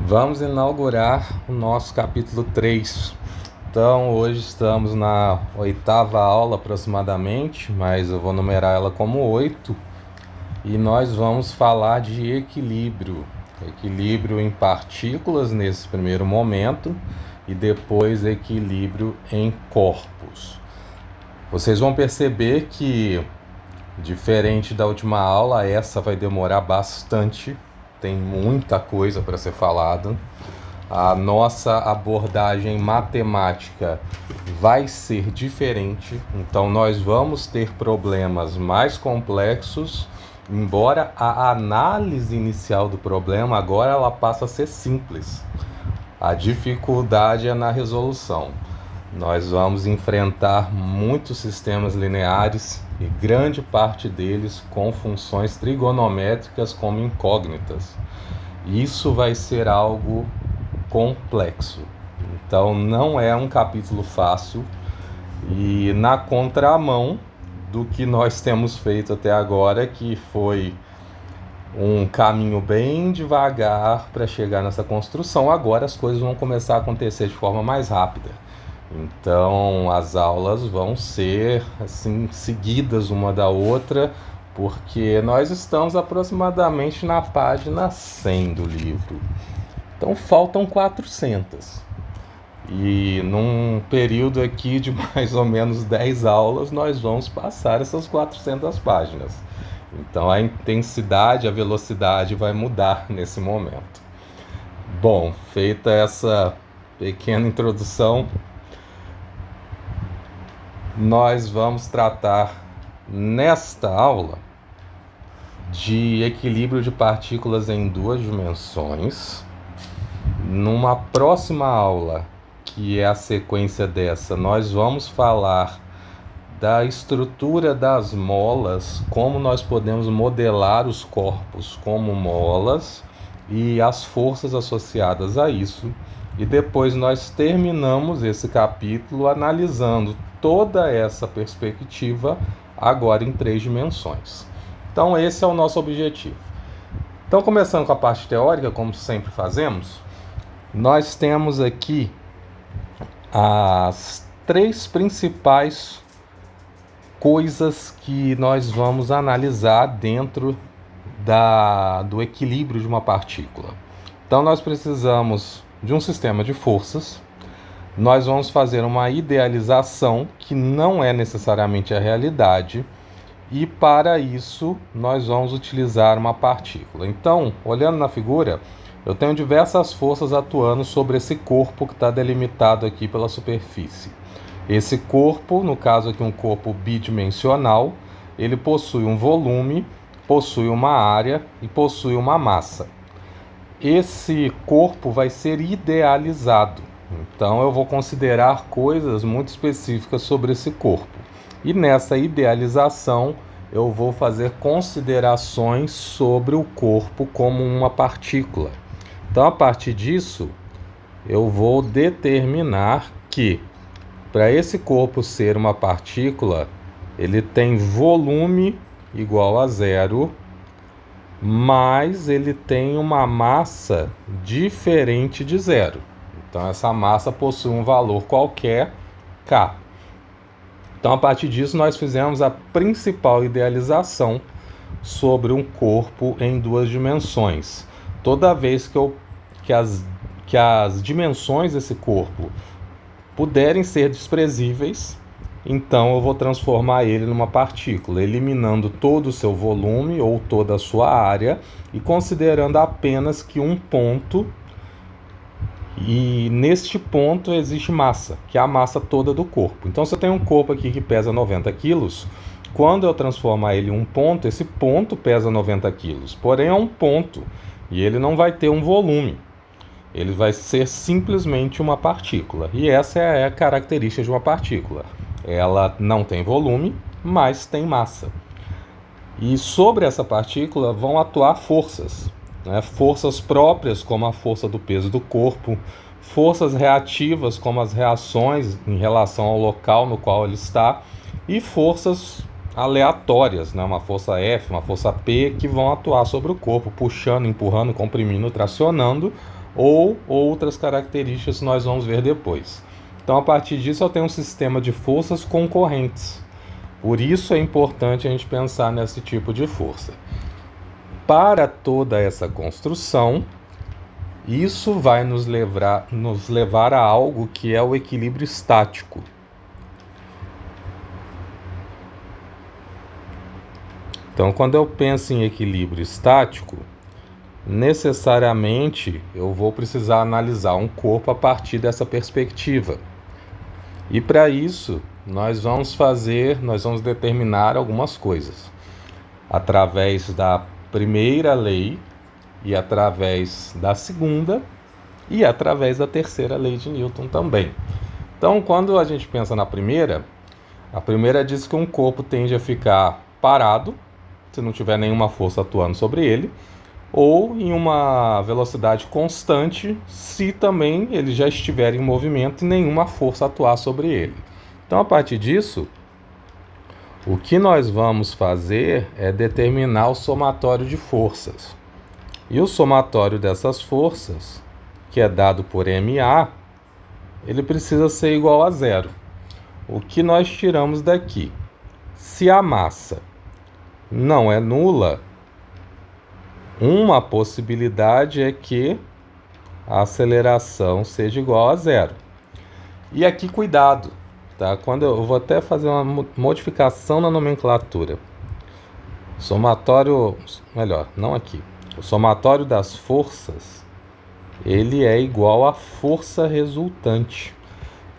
Vamos inaugurar o nosso capítulo 3. Então, hoje estamos na 8ª aula aproximadamente, mas eu vou numerar ela como 8. E nós vamos falar de equilíbrio. Equilíbrio em partículas nesse primeiro momento e depois equilíbrio em corpos. Vocês vão perceber que, diferente da última aula, essa vai demorar bastante. Tem muita coisa para ser falada. A nossa abordagem matemática vai ser diferente, então nós vamos ter problemas mais complexos, embora a análise inicial do problema agora ela passa a ser simples. A dificuldade é na resolução. Nós vamos enfrentar muitos sistemas lineares e grande parte deles com funções trigonométricas como incógnitas. Isso vai ser algo complexo. Então não é um capítulo fácil e na contramão do que nós temos feito até agora, que foi um caminho bem devagar para chegar nessa construção. Agora as coisas vão começar a acontecer de forma mais rápida. Então as aulas vão ser assim seguidas uma da outra, porque nós estamos aproximadamente na página 100 do livro. Então faltam 400. E num período aqui de mais ou menos 10 aulas, nós vamos passar essas 400 páginas. Então a intensidade, a velocidade vai mudar nesse momento. Bom, feita essa pequena introdução, nós vamos tratar nesta aula de equilíbrio de partículas em duas dimensões. Numa próxima aula, que é a sequência dessa, nós vamos falar da estrutura das molas, como nós podemos modelar os corpos como molas e as forças associadas a isso. E depois nós terminamos esse capítulo analisando toda essa perspectiva agora em 3 dimensões. Então esse é o nosso objetivo. Então, começando com a parte teórica, como sempre fazemos, nós temos aqui as 3 principais coisas que nós vamos analisar dentro do equilíbrio de uma partícula. Então nós precisamos de um sistema de forças. Nós vamos fazer uma idealização que não é necessariamente a realidade, e para isso nós vamos utilizar uma partícula. Então, olhando na figura, eu tenho diversas forças atuando sobre esse corpo que está delimitado aqui pela superfície. Esse corpo, no caso aqui um corpo bidimensional, ele possui um volume, possui uma área e possui uma massa. Esse corpo vai ser idealizado. Então eu vou considerar coisas muito específicas sobre esse corpo. E nessa idealização eu vou fazer considerações sobre o corpo como uma partícula. Então a partir disso eu vou determinar que para esse corpo ser uma partícula, ele tem volume igual a 0, mas ele tem uma massa diferente de 0. Então essa massa possui um valor qualquer, K. Então a partir disso nós fizemos a principal idealização sobre um corpo em 2 dimensões. Toda vez que as dimensões desse corpo puderem ser desprezíveis, então eu vou transformar ele numa partícula, eliminando todo o seu volume ou toda a sua área e considerando apenas que um ponto. E neste ponto existe massa, que é a massa toda do corpo. Então, se eu tenho um corpo aqui que pesa 90 quilos, quando eu transformar ele em um ponto, esse ponto pesa 90 quilos. Porém, é um ponto e ele não vai ter um volume. Ele vai ser simplesmente uma partícula. E essa é a característica de uma partícula. Ela não tem volume, mas tem massa. E sobre essa partícula vão atuar forças. Forças próprias, como a força do peso do corpo, forças reativas, como as reações em relação ao local no qual ele está, e forças aleatórias, uma força F, uma força P, que vão atuar sobre o corpo, puxando, empurrando, comprimindo, tracionando, ou outras características que nós vamos ver depois. Então, a partir disso, eu tenho um sistema de forças concorrentes. Por isso é importante a gente pensar nesse tipo de força. Para toda essa construção, isso vai nos levar a algo que é o equilíbrio estático. Então, quando eu penso em equilíbrio estático, necessariamente eu vou precisar analisar um corpo a partir dessa perspectiva. E para isso, nós vamos determinar algumas coisas. Através da primeira lei, e através da segunda, e através da terceira lei de Newton também. Então, quando a gente pensa na primeira, a primeira diz que um corpo tende a ficar parado, se não tiver nenhuma força atuando sobre ele, ou em uma velocidade constante, se também ele já estiver em movimento e nenhuma força atuar sobre ele. Então, a partir disso, o que nós vamos fazer é determinar o somatório de forças. E o somatório dessas forças, que é dado por MA, ele precisa ser igual a zero. O que nós tiramos daqui? Se a massa não é nula, uma possibilidade é que a aceleração seja igual a zero. E aqui, cuidado, tá? Quando eu vou até fazer uma modificação na nomenclatura. Somatório, melhor, não aqui. O somatório das forças, ele é igual à força resultante.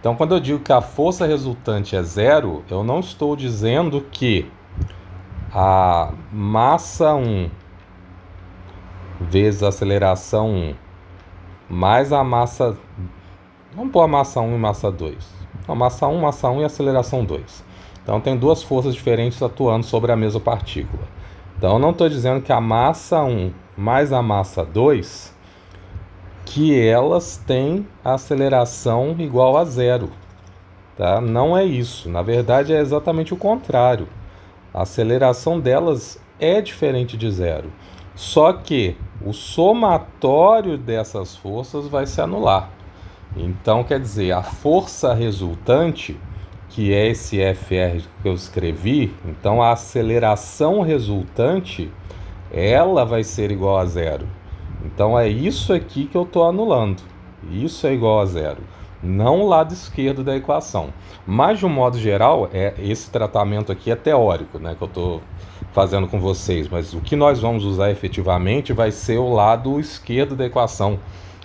Então, quando eu digo que a força resultante é zero, eu não estou dizendo que a massa 1 vezes a aceleração 1 mais a massa... Vamos pôr a massa 1 e massa 2. Então, massa 1 e aceleração 2. Então, tem duas forças diferentes atuando sobre a mesma partícula. Então, eu não estou dizendo que a massa 1 mais a massa 2, que elas têm a aceleração igual a zero. Tá? Não é isso. Na verdade, é exatamente o contrário. A aceleração delas é diferente de zero. Só que o somatório dessas forças vai se anular. Então, quer dizer, a força resultante, que é esse FR que eu escrevi, então a aceleração resultante, ela vai ser igual a zero. Então, é isso aqui que eu estou anulando. Isso é igual a zero. Não o lado esquerdo da equação. Mas, de um modo geral, esse tratamento aqui é teórico, né, que eu estou fazendo com vocês. Mas o que nós vamos usar efetivamente vai ser o lado esquerdo da equação.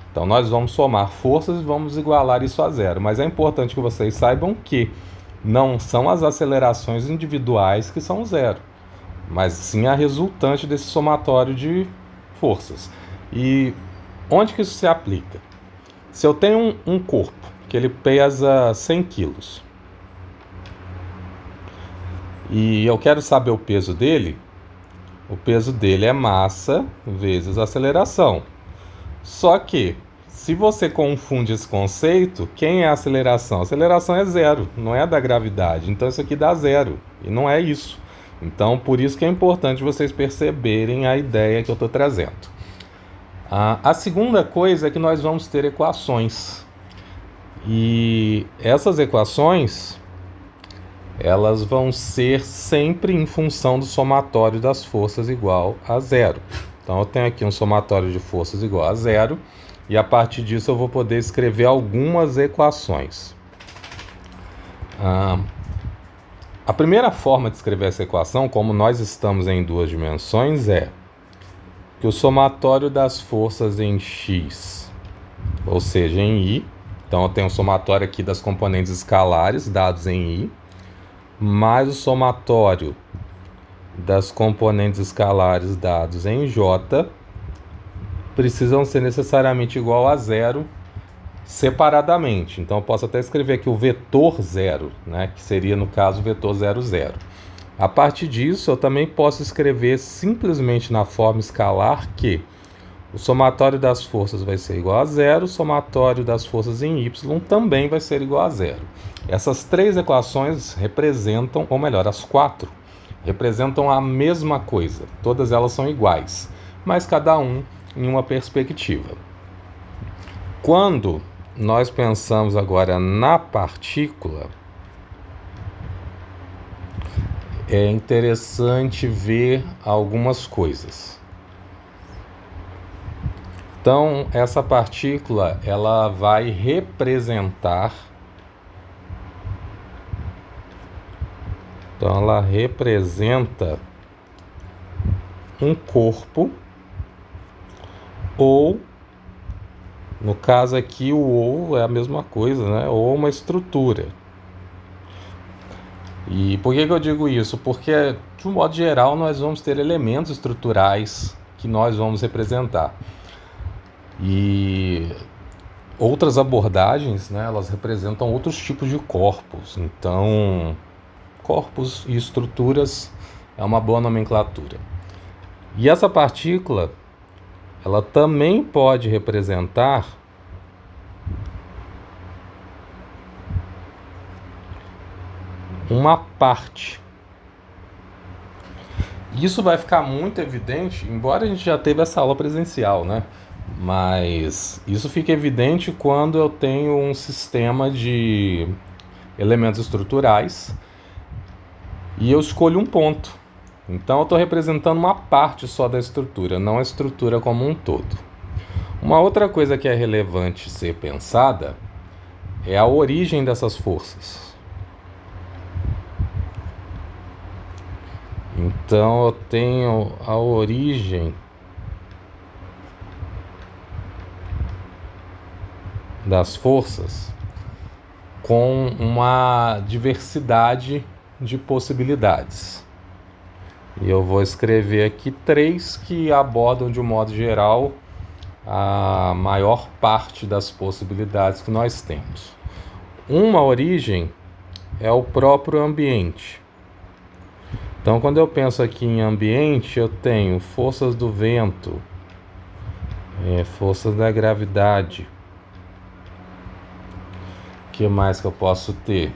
Então, nós vamos somar forças e vamos igualar isso a zero. Mas é importante que vocês saibam que não são as acelerações individuais que são zero, mas sim a resultante desse somatório de forças. E onde que isso se aplica? Se eu tenho um corpo que ele pesa 100 quilos e eu quero saber o peso dele é massa vezes aceleração. Só que, se você confunde esse conceito, quem é a aceleração? A aceleração é zero, não é da gravidade. Então, isso aqui dá zero, e não é isso. Então, por isso que é importante vocês perceberem a ideia que eu estou trazendo. A segunda coisa é que nós vamos ter equações. E essas equações, elas vão ser sempre em função do somatório das forças igual a zero. Então, eu tenho aqui um somatório de forças igual a zero, e a partir disso eu vou poder escrever algumas equações. A primeira forma de escrever essa equação, como nós estamos em duas dimensões, é que o somatório das forças em x, ou seja, em i, então eu tenho o somatório aqui das componentes escalares dados em i, mais o somatório das componentes escalares dados em j, precisam ser necessariamente igual a zero separadamente. Então, eu posso até escrever aqui o vetor zero, né, que seria, no caso, o vetor 0, 0. A partir disso, eu também posso escrever simplesmente na forma escalar que o somatório das forças vai ser igual a zero, o somatório das forças em y também vai ser igual a zero. Essas três equações representam, ou melhor, as quatro, representam a mesma coisa. Todas elas são iguais, mas cada um em uma perspectiva. Quando nós pensamos agora na partícula, é interessante ver algumas coisas. Então, essa partícula, ela vai representar. Então, ela representa um corpo, ou, no caso aqui, o ou é a mesma coisa, né? Ou uma estrutura. E por que eu digo isso? Porque, de um modo geral, nós vamos ter elementos estruturais que nós vamos representar. E outras abordagens, né, elas representam outros tipos de corpos. Então, corpos e estruturas é uma boa nomenclatura. E essa partícula, ela também pode representar uma parte. Isso vai ficar muito evidente, embora a gente já teve essa aula presencial, né? Mas isso fica evidente quando eu tenho um sistema de elementos estruturais e eu escolho um ponto. Então eu estou representando uma parte só da estrutura, não a estrutura como um todo. Uma outra coisa que é relevante ser pensada é a origem dessas forças. Então eu tenho a origem das forças com uma diversidade de possibilidades. E eu vou escrever aqui 3 que abordam de um modo geral a maior parte das possibilidades que nós temos. Uma origem é o próprio ambiente. Então, quando eu penso aqui em ambiente, eu tenho forças do vento, forças da gravidade. O que mais que eu posso ter?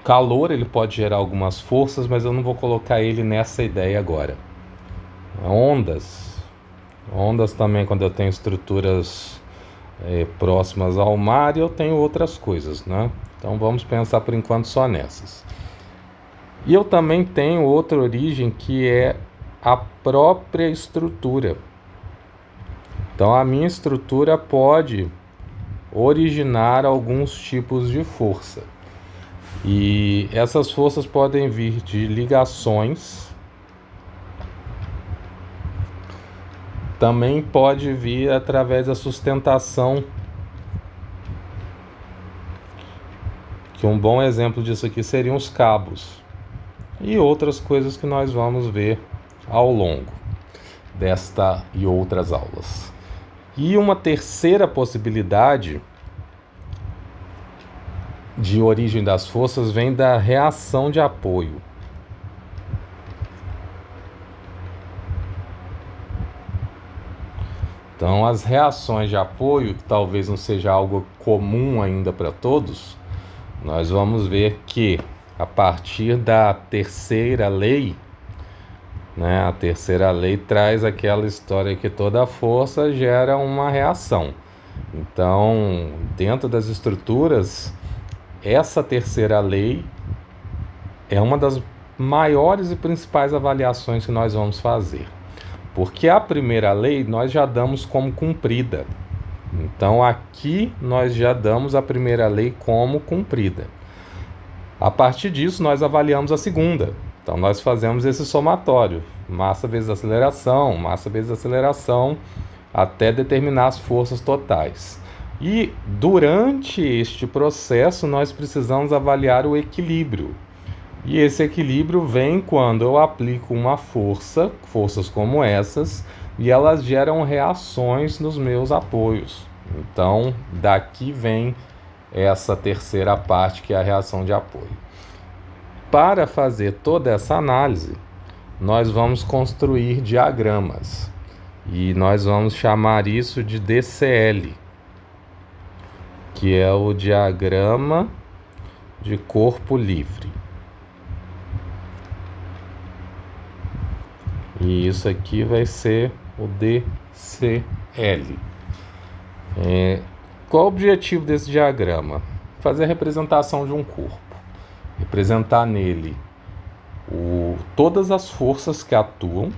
Calor, ele pode gerar algumas forças, mas eu não vou colocar ele nessa ideia agora. Ondas. Ondas também, quando eu tenho estruturas próximas ao mar, e eu tenho outras coisas, né? Então vamos pensar por enquanto só nessas. E eu também tenho outra origem que é a própria estrutura. Então a minha estrutura pode originar alguns tipos de força. E essas forças podem vir de ligações, também pode vir através da sustentação, que um bom exemplo disso aqui seriam os cabos, e outras coisas que nós vamos ver ao longo desta e outras aulas. E uma terceira possibilidade de origem das forças vem da reação de apoio. Então, as reações de apoio, que talvez não seja algo comum ainda para todos, nós vamos ver que a partir da terceira lei, né, a terceira lei traz aquela história que toda força gera uma reação. Então, dentro das estruturas, essa terceira lei é uma das maiores e principais avaliações que nós vamos fazer. Porque a primeira lei nós já damos como cumprida. Então aqui nós já damos a primeira lei como cumprida. A partir disso nós avaliamos a segunda. Então nós fazemos esse somatório, massa vezes aceleração, até determinar as forças totais. E durante este processo nós precisamos avaliar o equilíbrio. E esse equilíbrio vem quando eu aplico uma força, forças como essas, e elas geram reações nos meus apoios. Então, daqui vem essa terceira parte, que é a reação de apoio. Para fazer toda essa análise, nós vamos construir diagramas. E nós vamos chamar isso de DCL, que é o diagrama de corpo livre. E isso aqui vai ser o DCL. Qual o objetivo desse diagrama? Fazer a representação de um corpo. Representar nele todas as forças que atuam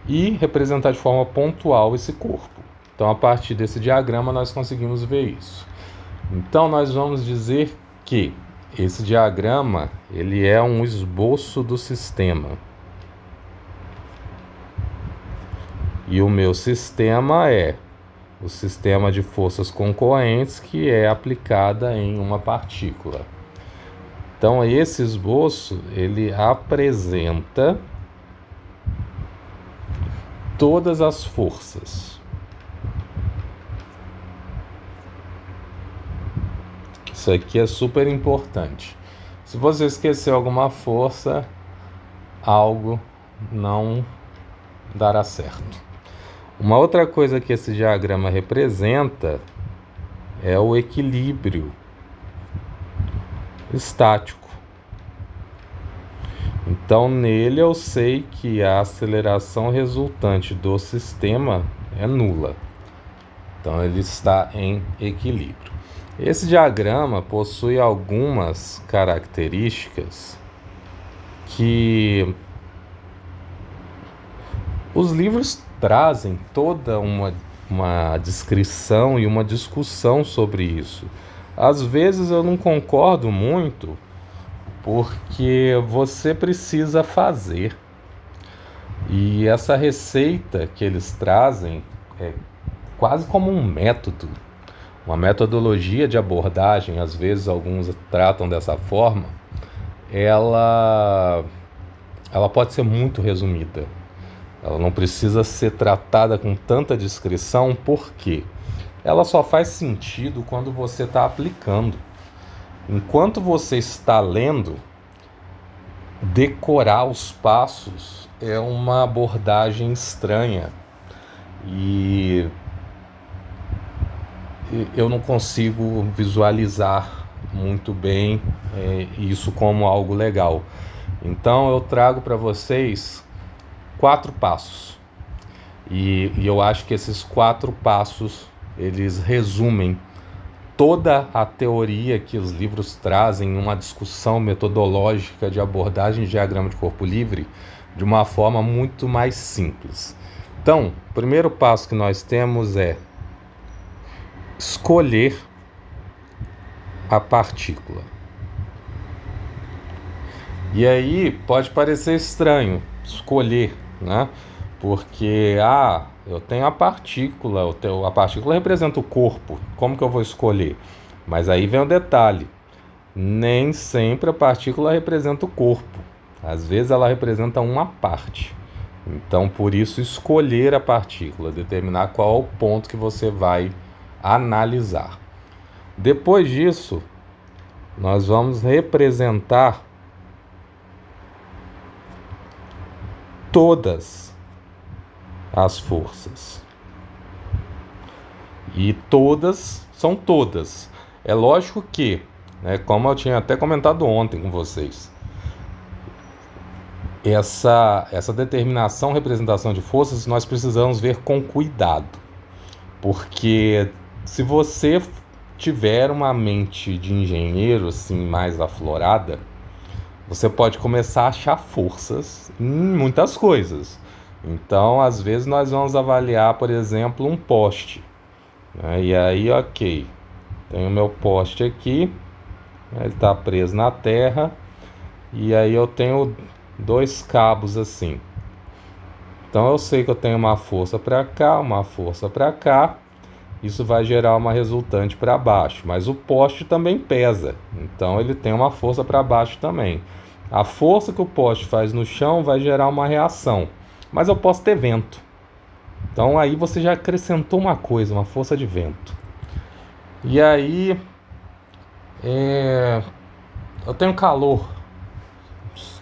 e representar de forma pontual esse corpo. Então, a partir desse diagrama, nós conseguimos ver isso. Então, nós vamos dizer que esse diagrama ele é um esboço do sistema. E o meu sistema é o sistema de forças concorrentes que é aplicada em uma partícula. Então, esse esboço ele apresenta todas as forças. Isso aqui é super importante. Se você esquecer alguma força, algo não dará certo. Uma outra coisa que esse diagrama representa é o equilíbrio estático. Então, nele eu sei que a aceleração resultante do sistema é nula. Então, ele está em equilíbrio. Esse diagrama possui algumas características que os livros trazem toda uma descrição e uma discussão sobre isso. Às vezes eu não concordo muito, porque você precisa fazer. E essa receita que eles trazem é quase como um método, uma metodologia de abordagem. Às vezes alguns tratam dessa forma. Ela pode ser muito resumida. Ela não precisa ser tratada com tanta descrição, porque ela só faz sentido quando você está aplicando. Enquanto você está lendo, decorar os passos é uma abordagem estranha. E eu não consigo visualizar muito bem isso como algo legal. Então eu trago para vocês 4 passos. E eu acho que esses 4 passos, eles resumem toda a teoria que os livros trazem, uma discussão metodológica de abordagem de diagrama de corpo livre, de uma forma muito mais simples. Então, o primeiro passo que nós temos é escolher a partícula. E aí pode parecer estranho escolher, né? Porque eu tenho a partícula, a partícula representa o corpo, como que eu vou escolher? Mas aí vem o detalhe, nem sempre a partícula representa o corpo, às vezes ela representa uma parte. Então, por isso, escolher a partícula, determinar qual é o ponto que você vai analisar. Depois disso, nós vamos representar todas as forças. E todas são todas. É lógico que, como eu tinha até comentado ontem com vocês, essa determinação, representação de forças, nós precisamos ver com cuidado. Porque se você tiver uma mente de engenheiro assim mais aflorada, você pode começar a achar forças em muitas coisas. Então, às vezes, nós vamos avaliar, por exemplo, um poste. E aí, ok, tenho o meu poste aqui, ele está preso na terra, e aí eu tenho 2 cabos assim. Então, eu sei que eu tenho uma força para cá, uma força para cá. Isso vai gerar uma resultante para baixo, mas o poste também pesa, então ele tem uma força para baixo também. A força que o poste faz no chão vai gerar uma reação, mas eu posso ter vento. Então aí você já acrescentou uma coisa, uma força de vento. E aí eu tenho calor.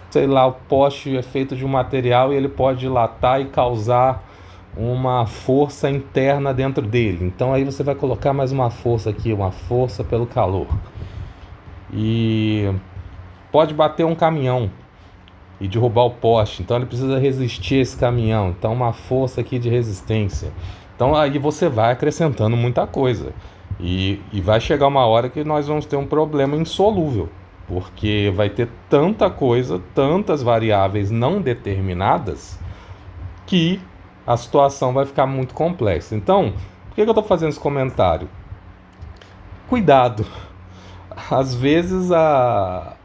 Sei lá, o poste é feito de um material e ele pode dilatar e causar uma força interna dentro dele. Então aí você vai colocar mais uma força aqui, uma força pelo calor. E pode bater um caminhão. e derrubar o poste. Então ele precisa resistir a esse caminhão. Então uma força aqui de resistência. Então aí você vai acrescentando muita coisa. E vai chegar uma hora que nós vamos ter um problema insolúvel. Porque vai ter tanta coisa, tantas variáveis não determinadas, que a situação vai ficar muito complexa. Então, por que eu estou fazendo esse comentário? Cuidado. Às vezes a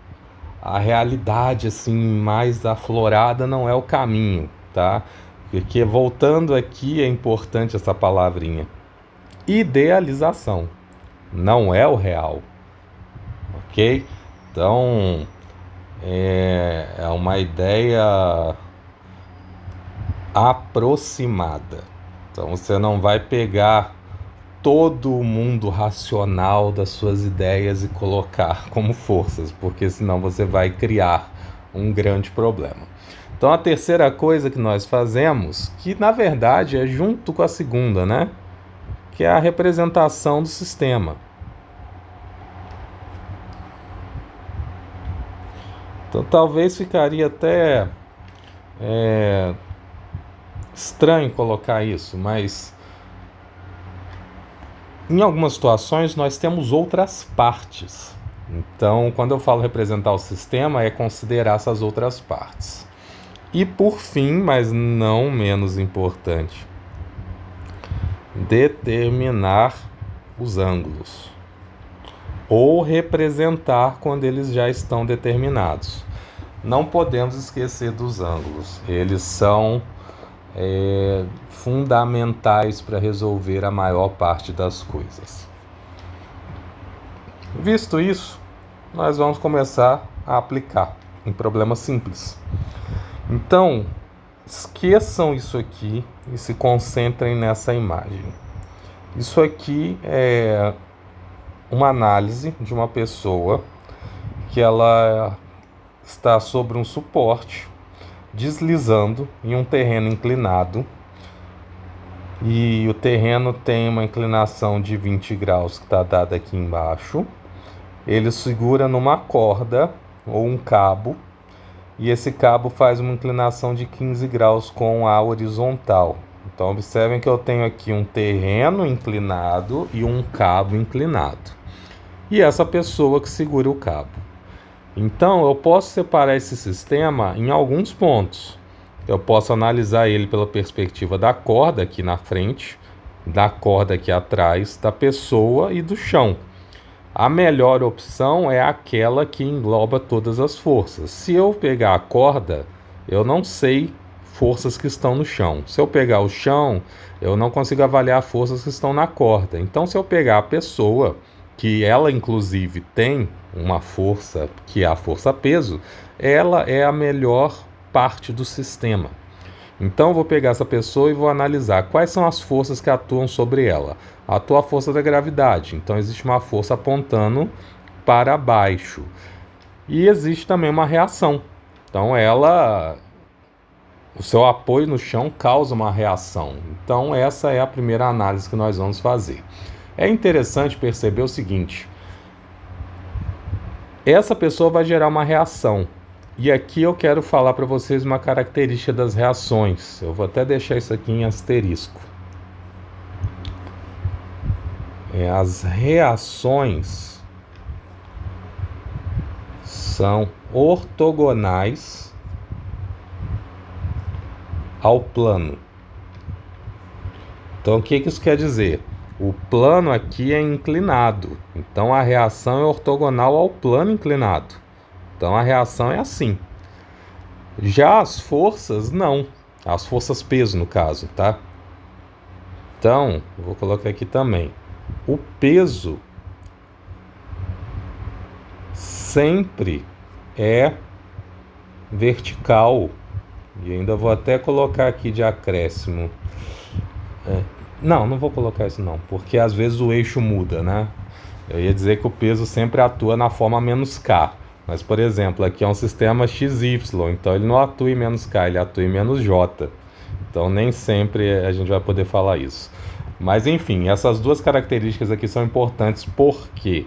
realidade assim mais aflorada não é o caminho, tá? Porque voltando aqui é importante essa palavrinha. Idealização não é o real, ok? Então é uma ideia aproximada. Então você não vai pegar todo o mundo racional das suas ideias e colocar como forças, porque senão você vai criar um grande problema. Então a terceira coisa que nós fazemos, que na verdade é junto com a segunda, né? Que é a representação do sistema. Então talvez ficaria até estranho colocar isso, mas em algumas situações nós temos outras partes. Então, quando eu falo representar o sistema, é considerar essas outras partes. E por fim, mas não menos importante, determinar os ângulos. Ou representar quando eles já estão determinados. Não podemos esquecer dos ângulos. Eles são fundamentais para resolver a maior parte das coisas. Visto isso, nós vamos começar a aplicar em problemas simples. Então, esqueçam isso aqui e se concentrem nessa imagem. Isso aqui é uma análise de uma pessoa que ela está sobre um suporte, deslizando em um terreno inclinado, e o terreno tem uma inclinação de 20 graus que está dada aqui embaixo. Ele segura numa corda ou um cabo, e esse cabo faz uma inclinação de 15 graus com a horizontal. Então observem que eu tenho aqui um terreno inclinado e um cabo inclinado, e essa pessoa que segura o cabo. Então eu posso separar esse sistema em alguns pontos. Eu posso analisar ele pela perspectiva da corda aqui na frente, da corda aqui atrás, da pessoa e do chão. A melhor opção é aquela que engloba todas as forças. Se eu pegar a corda, eu não sei forças que estão no chão. Se eu pegar o chão, eu não consigo avaliar forças que estão na corda. Então, se eu pegar a pessoa, que ela inclusive tem uma força, que é a força-peso, ela é a melhor parte do sistema. Então eu vou pegar essa pessoa e vou analisar quais são as forças que atuam sobre ela. Atua a força da gravidade, então existe uma força apontando para baixo. E existe também uma reação. Então o seu apoio no chão causa uma reação. Então essa é a primeira análise que nós vamos fazer. É interessante perceber o seguinte: essa pessoa vai gerar uma reação. E aqui eu quero falar para vocês uma característica das reações. Eu vou até deixar isso aqui em asterisco. As reações são ortogonais ao plano. Então o que isso quer dizer? O plano aqui é inclinado, então a reação é ortogonal ao plano inclinado. Então a reação é assim. Já as forças, não. As forças peso, no caso, tá? Então, eu vou colocar aqui também. O peso sempre é vertical. E ainda vou até colocar aqui de acréscimo. Não vou colocar isso não, porque às vezes o eixo muda, né? Eu ia dizer que o peso sempre atua na forma menos K. Mas, por exemplo, aqui é um sistema XY, então ele não atua em menos K, ele atua em menos J. Então nem sempre a gente vai poder falar isso. Mas enfim, essas duas características aqui são importantes porque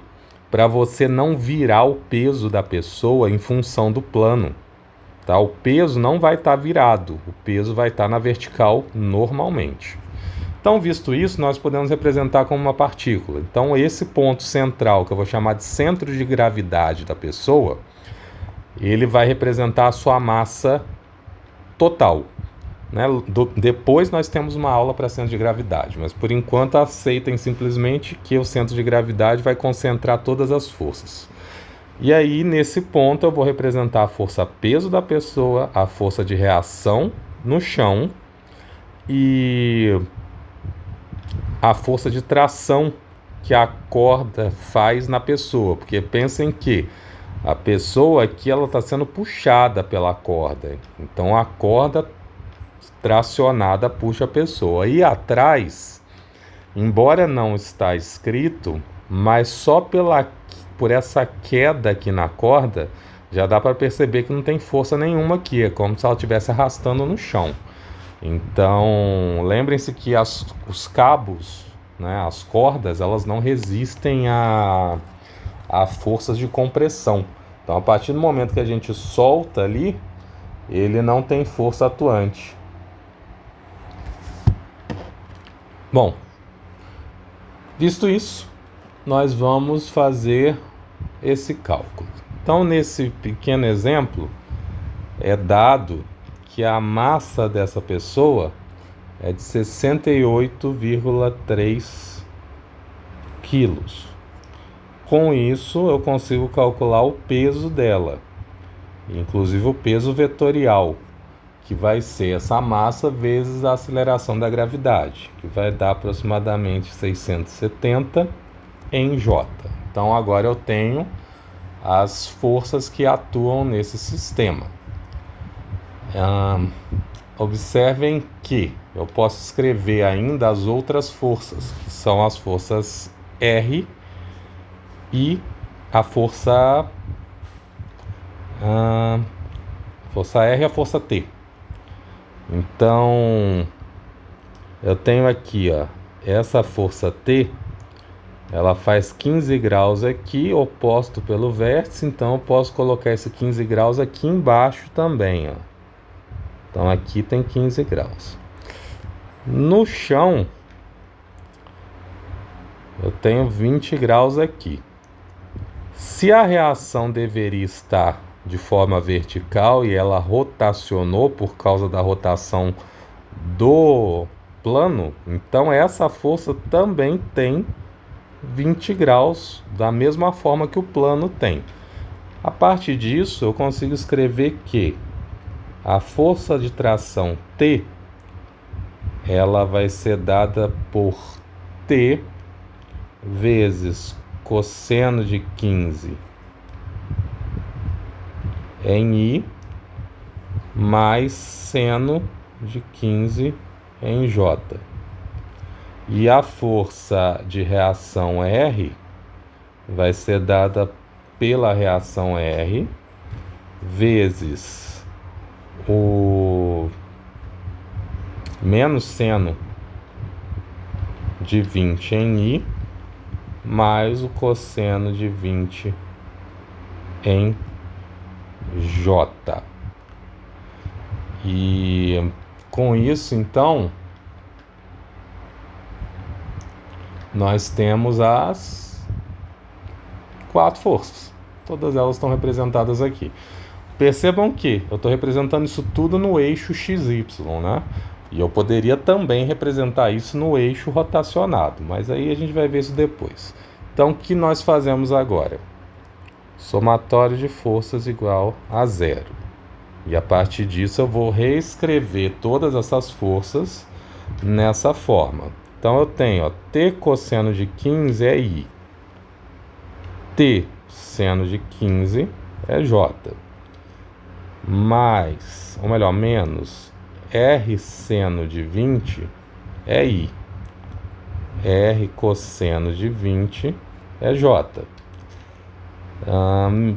para você não virar o peso da pessoa em função do plano, Tá? O peso não vai estar virado, o peso vai estar na vertical normalmente. Então, visto isso, nós podemos representar como uma partícula. Então, esse ponto central, que eu vou chamar de centro de gravidade da pessoa, ele vai representar a sua massa total. Né? Depois nós temos uma aula para centro de gravidade, mas por enquanto aceitem simplesmente que o centro de gravidade vai concentrar todas as forças. E aí, nesse ponto, eu vou representar a força peso da pessoa, a força de reação no chão e a força de tração que a corda faz na pessoa. Porque pensem que a pessoa aqui ela está sendo puxada pela corda. Então, a corda tracionada puxa a pessoa. E atrás, embora não está escrito, mas só por essa queda aqui na corda, já dá para perceber que não tem força nenhuma aqui. É como se ela estivesse arrastando no chão. Então, lembrem-se que os cabos, né, as cordas, elas não resistem a forças de compressão. Então, a partir do momento que a gente solta ali, ele não tem força atuante. Bom, visto isso, nós vamos fazer esse cálculo. Então, nesse pequeno exemplo, é dado que a massa dessa pessoa é de 68,3 quilos. Com isso, eu consigo calcular o peso dela, inclusive o peso vetorial, que vai ser essa massa vezes a aceleração da gravidade, que vai dar aproximadamente 670 em J. Então, agora eu tenho as forças que atuam nesse sistema. Observem que eu posso escrever ainda as outras forças, que são as forças R e a força R e a força T. Então, eu tenho aqui, ó, essa força T, ela faz 15 graus aqui, oposto pelo vértice, então eu posso colocar esse 15 graus aqui embaixo também, ó. Então, aqui tem 15 graus. No chão, eu tenho 20 graus aqui. Se a reação deveria estar de forma vertical e ela rotacionou por causa da rotação do plano, então essa força também tem 20 graus, da mesma forma que o plano tem. A partir disso, eu consigo escrever que a força de tração T, ela vai ser dada por T vezes cosseno de 15 em I, mais seno de 15 em J. E a força de reação R vai ser dada pela reação R vezes o menos seno de 20 em I, mais o cosseno de 20 em J. E com isso, então, nós temos as 4 forças. Todas elas estão representadas aqui. Percebam que eu estou representando isso tudo no eixo XY, né? E eu poderia também representar isso no eixo rotacionado, mas aí a gente vai ver isso depois. Então, o que nós fazemos agora? Somatório de forças igual a 0. E a partir disso eu vou reescrever todas essas forças nessa forma. Então eu tenho, ó, T cosseno de 15 é I. T seno de 15 é J. Mais, ou melhor, menos, R seno de 20 é I. R cosseno de 20 é J.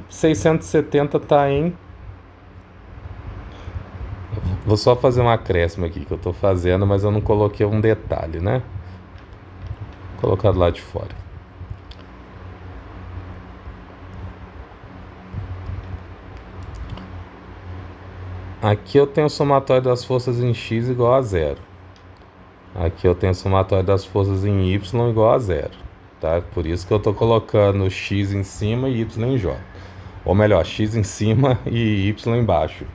670 está em... Vou só fazer um acréscimo aqui que eu estou fazendo, mas eu não coloquei um detalhe, né? Vou colocar do lado de fora. Aqui eu tenho o somatório das forças em x igual a zero. Aqui eu tenho o somatório das forças em y igual a zero. Tá? Por isso que eu estou colocando x em cima e y em j. Ou melhor, x em cima e y embaixo.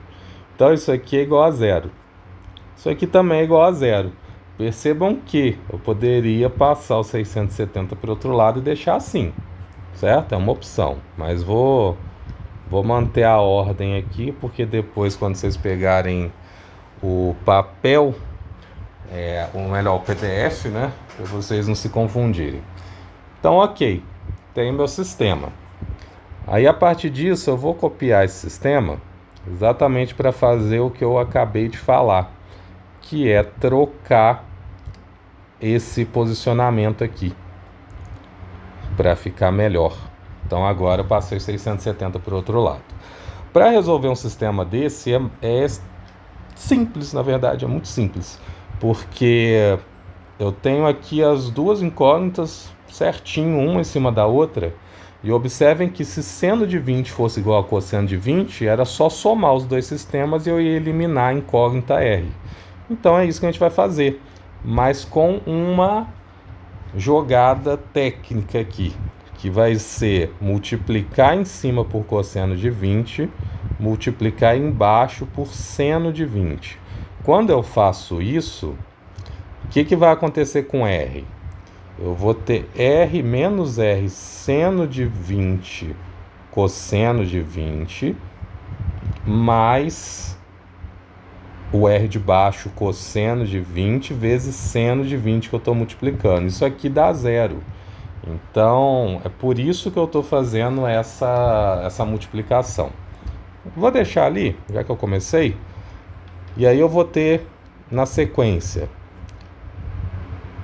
Então isso aqui é igual a zero. Isso aqui também é igual a zero. Percebam que eu poderia passar o 670 para o outro lado e deixar assim. Certo? É uma opção. Mas vou manter a ordem aqui, porque depois, quando vocês pegarem o papel, ou melhor, o PDF, né? Para vocês não se confundirem. Então, ok. Tem meu sistema. Aí, a partir disso, eu vou copiar esse sistema exatamente para fazer o que eu acabei de falar, que é trocar esse posicionamento aqui, para ficar melhor. Então agora eu passei 670 para o outro lado. Para resolver um sistema desse é simples, na verdade, é muito simples. Porque eu tenho aqui as duas incógnitas certinho, uma em cima da outra. E observem que se seno de 20 fosse igual a cosseno de 20, era só somar os dois sistemas e eu ia eliminar a incógnita R. Então é isso que a gente vai fazer, mas com uma jogada técnica aqui, que vai ser multiplicar em cima por cosseno de 20, multiplicar embaixo por seno de 20. Quando eu faço isso, o que vai acontecer com R? Eu vou ter R menos R seno de 20 cosseno de 20 mais o R de baixo cosseno de 20 vezes seno de 20 que eu estou multiplicando. Isso aqui dá zero. Então, é por isso que eu estou fazendo essa multiplicação. Vou deixar ali, já que eu comecei. E aí eu vou ter, na sequência,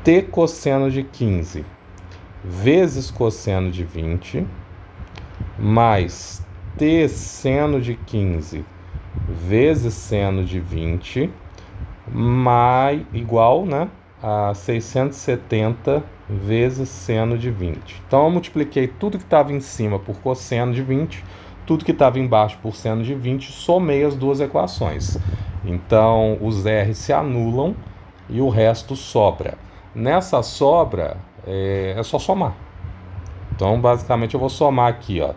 T cosseno de 15 vezes cosseno de 20 mais T seno de 15 vezes seno de 20 mais igual, né, a 670 vezes seno de 20. Então eu multipliquei tudo que estava em cima por cosseno de 20, tudo que estava embaixo por seno de 20, somei as duas equações. Então os R se anulam e o resto sobra. Nessa sobra é só somar. Então basicamente eu vou somar aqui, ó,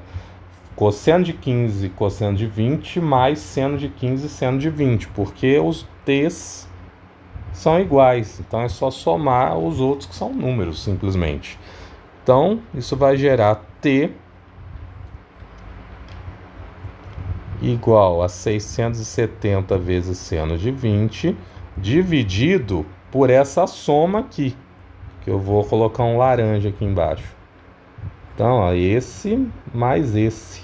cosseno de 15, cosseno de 20, mais seno de 15, seno de 20, porque os t's são iguais. Então é só somar os outros que são números, simplesmente. Então isso vai gerar t igual a 670 vezes seno de 20, dividido por essa soma aqui, que eu vou colocar um laranja aqui embaixo. Então, ó, esse mais esse.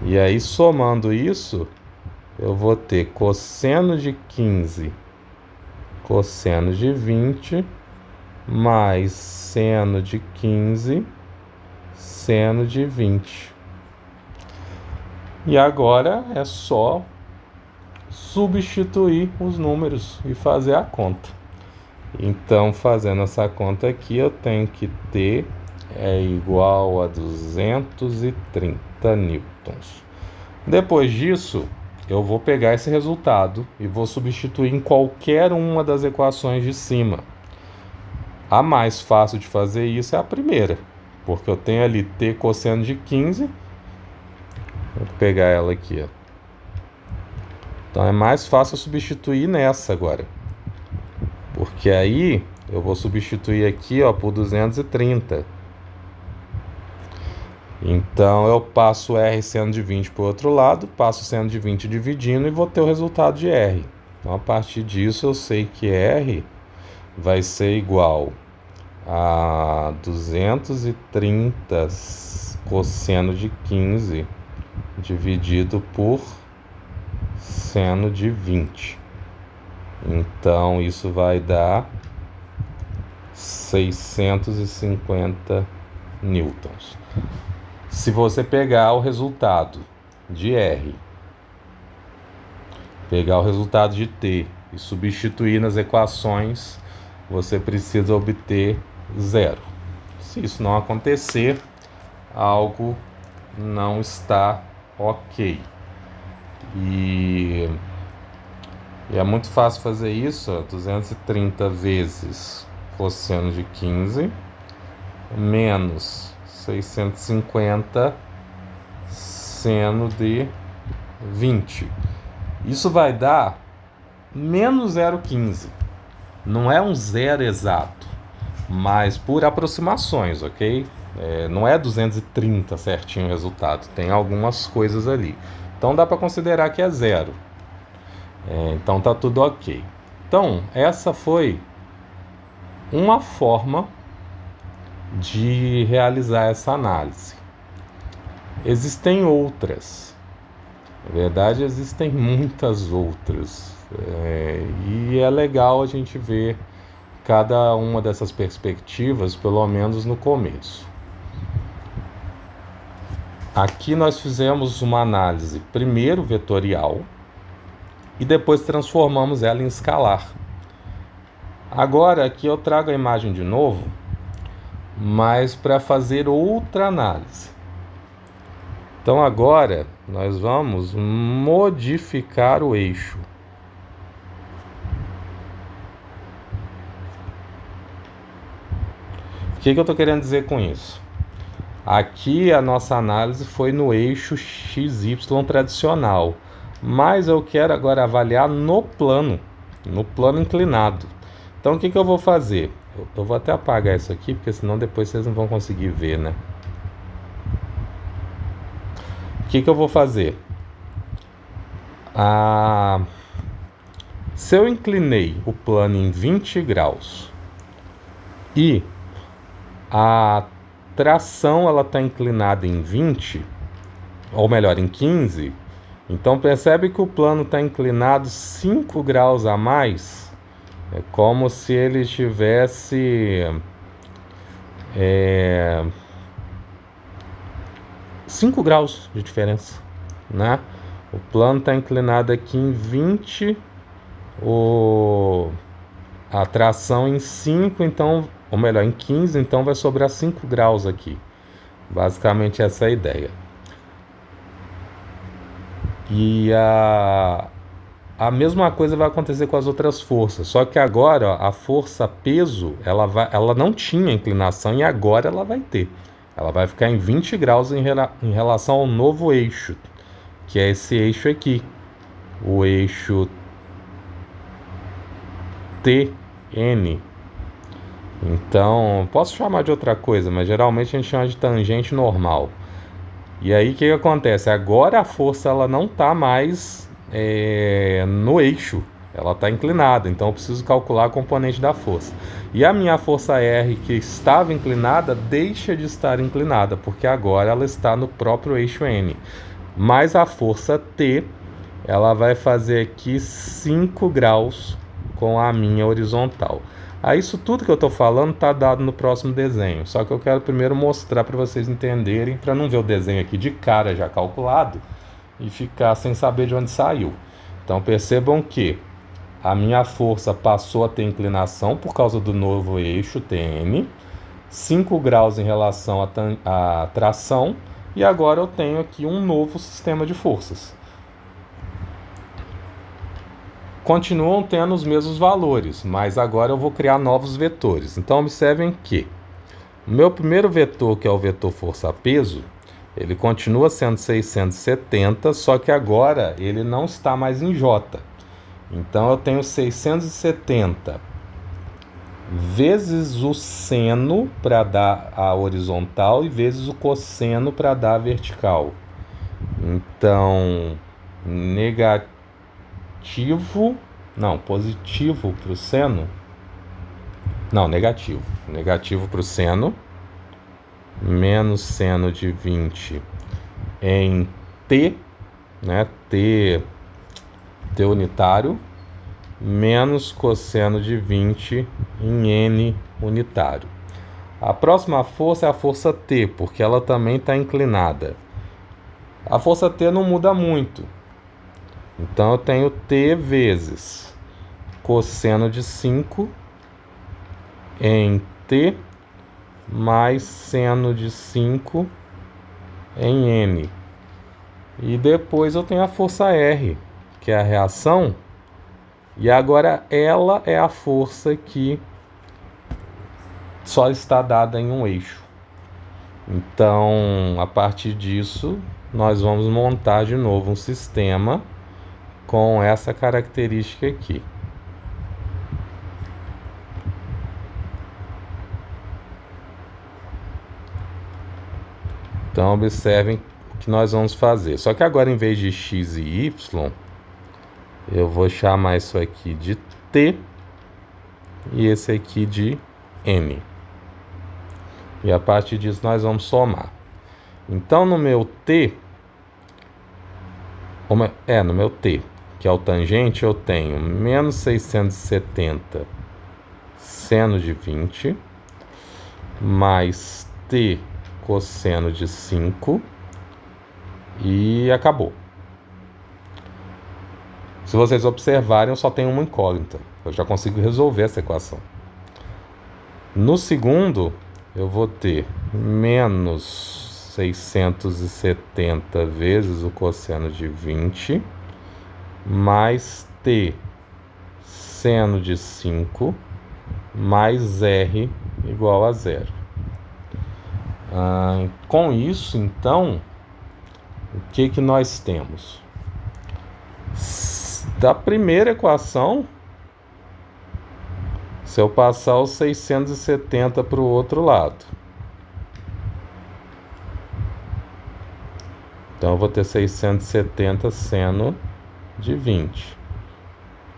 E aí, somando isso, eu vou ter cosseno de 15, cosseno de 20, mais seno de 15, seno de 20. E agora é só substituir os números e fazer a conta. Então, fazendo essa conta aqui, eu tenho que T é igual a 230 newtons. Depois disso, eu vou pegar esse resultado e vou substituir em qualquer uma das equações de cima. A mais fácil de fazer isso é a primeira, porque eu tenho ali T cosseno de 15. Vou pegar ela aqui, ó. Então é mais fácil substituir nessa agora, porque aí eu vou substituir aqui, ó, por 230. Então eu passo R seno de 20 para o outro lado, passo seno de 20 dividindo e vou ter o resultado de R. Então a partir disso eu sei que R vai ser igual a 230 cosseno de 15 dividido por seno de 20. Então isso vai dar 650 newtons. Se você pegar o resultado de R, pegar o resultado de T e substituir nas equações, você precisa obter zero. Se isso não acontecer, algo não está ok. E é muito fácil fazer isso, ó, 230 vezes cosseno de 15 menos 650 seno de 20. Isso vai dar menos 0,15. Não é um zero exato, mas por aproximações, ok? Não é 230 certinho o resultado, tem algumas coisas ali. Então dá para considerar que é zero. Então tá tudo ok. Então essa foi uma forma de realizar essa análise. Existem outras. Na verdade, existem muitas outras. E é legal a gente ver cada uma dessas perspectivas, pelo menos no começo. Aqui nós fizemos uma análise primeiro vetorial e depois transformamos ela em escalar. Agora aqui eu trago a imagem de novo, mas para fazer outra análise. Então agora nós vamos modificar o eixo. O que eu estou querendo dizer com isso? Aqui a nossa análise foi no eixo XY tradicional, mas eu quero agora avaliar no plano inclinado. Então o que eu vou fazer? Eu vou até apagar isso aqui, porque senão depois vocês não vão conseguir ver, né? O que eu vou fazer? Se eu inclinei o plano em 20 graus e a tração ela está inclinada em 20, ou melhor, em 15, então percebe que o plano está inclinado 5 graus a mais. É como se ele tivesse 5 graus de diferença, né? O plano está inclinado aqui em 20, a tração em 5, então, ou melhor, em 15, então vai sobrar 5 graus aqui. Basicamente essa é a ideia. E a mesma coisa vai acontecer com as outras forças, só que agora ó, a força peso, ela não tinha inclinação e agora ela vai ter. Ela vai ficar em 20 graus em relação ao novo eixo, que é esse eixo aqui, o eixo TN. Então, posso chamar de outra coisa, mas geralmente a gente chama de tangente normal. E aí o que acontece? Agora a força ela não está mais no eixo, ela está inclinada, então eu preciso calcular a componente da força. E a minha força R, que estava inclinada, deixa de estar inclinada, porque agora ela está no próprio eixo N. Mas a força T, ela vai fazer aqui 5 graus com a minha horizontal. Aí isso tudo que eu estou falando está dado no próximo desenho, só que eu quero primeiro mostrar para vocês entenderem, para não ver o desenho aqui de cara já calculado e ficar sem saber de onde saiu. Então percebam que a minha força passou a ter inclinação por causa do novo eixo TN, 5 graus em relação à tração, e agora eu tenho aqui um novo sistema de forças. Continuam tendo os mesmos valores, mas agora eu vou criar novos vetores. Então observem que o meu primeiro vetor, que é o vetor força-peso, ele continua sendo 670, só que agora ele não está mais em J. Então eu tenho 670 vezes o seno para dar a horizontal e vezes o cosseno para dar a vertical. Então, positivo para o seno. Não, negativo. Negativo para o seno. Menos seno de 20 em T, né? T unitário, menos cosseno de 20 em N unitário. A próxima força é a força T, porque ela também está inclinada. A força T não muda muito. Então eu tenho T vezes cosseno de 5 em T mais seno de 5 em N. E depois eu tenho a força R, que é a reação. E agora ela é a força que só está dada em um eixo. Então, a partir disso, nós vamos montar de novo um sistema com essa característica aqui. Então, observem o que nós vamos fazer. Só que agora, em vez de x e y, eu vou chamar isso aqui de t e esse aqui de n. E a partir disso, nós vamos somar. Então, no meu t, que é o tangente, eu tenho menos 670 seno de 20, mais t cosseno de 5, e acabou. Se vocês observarem, eu só tenho uma incógnita. Eu já consigo resolver essa equação. No segundo, eu vou ter menos 670 vezes o cosseno de 20, mais t seno de 5, mais r igual a 0. Com isso, então, o que nós temos? Da primeira equação, se eu passar os 670 para o outro lado, então eu vou ter 670 seno de 20.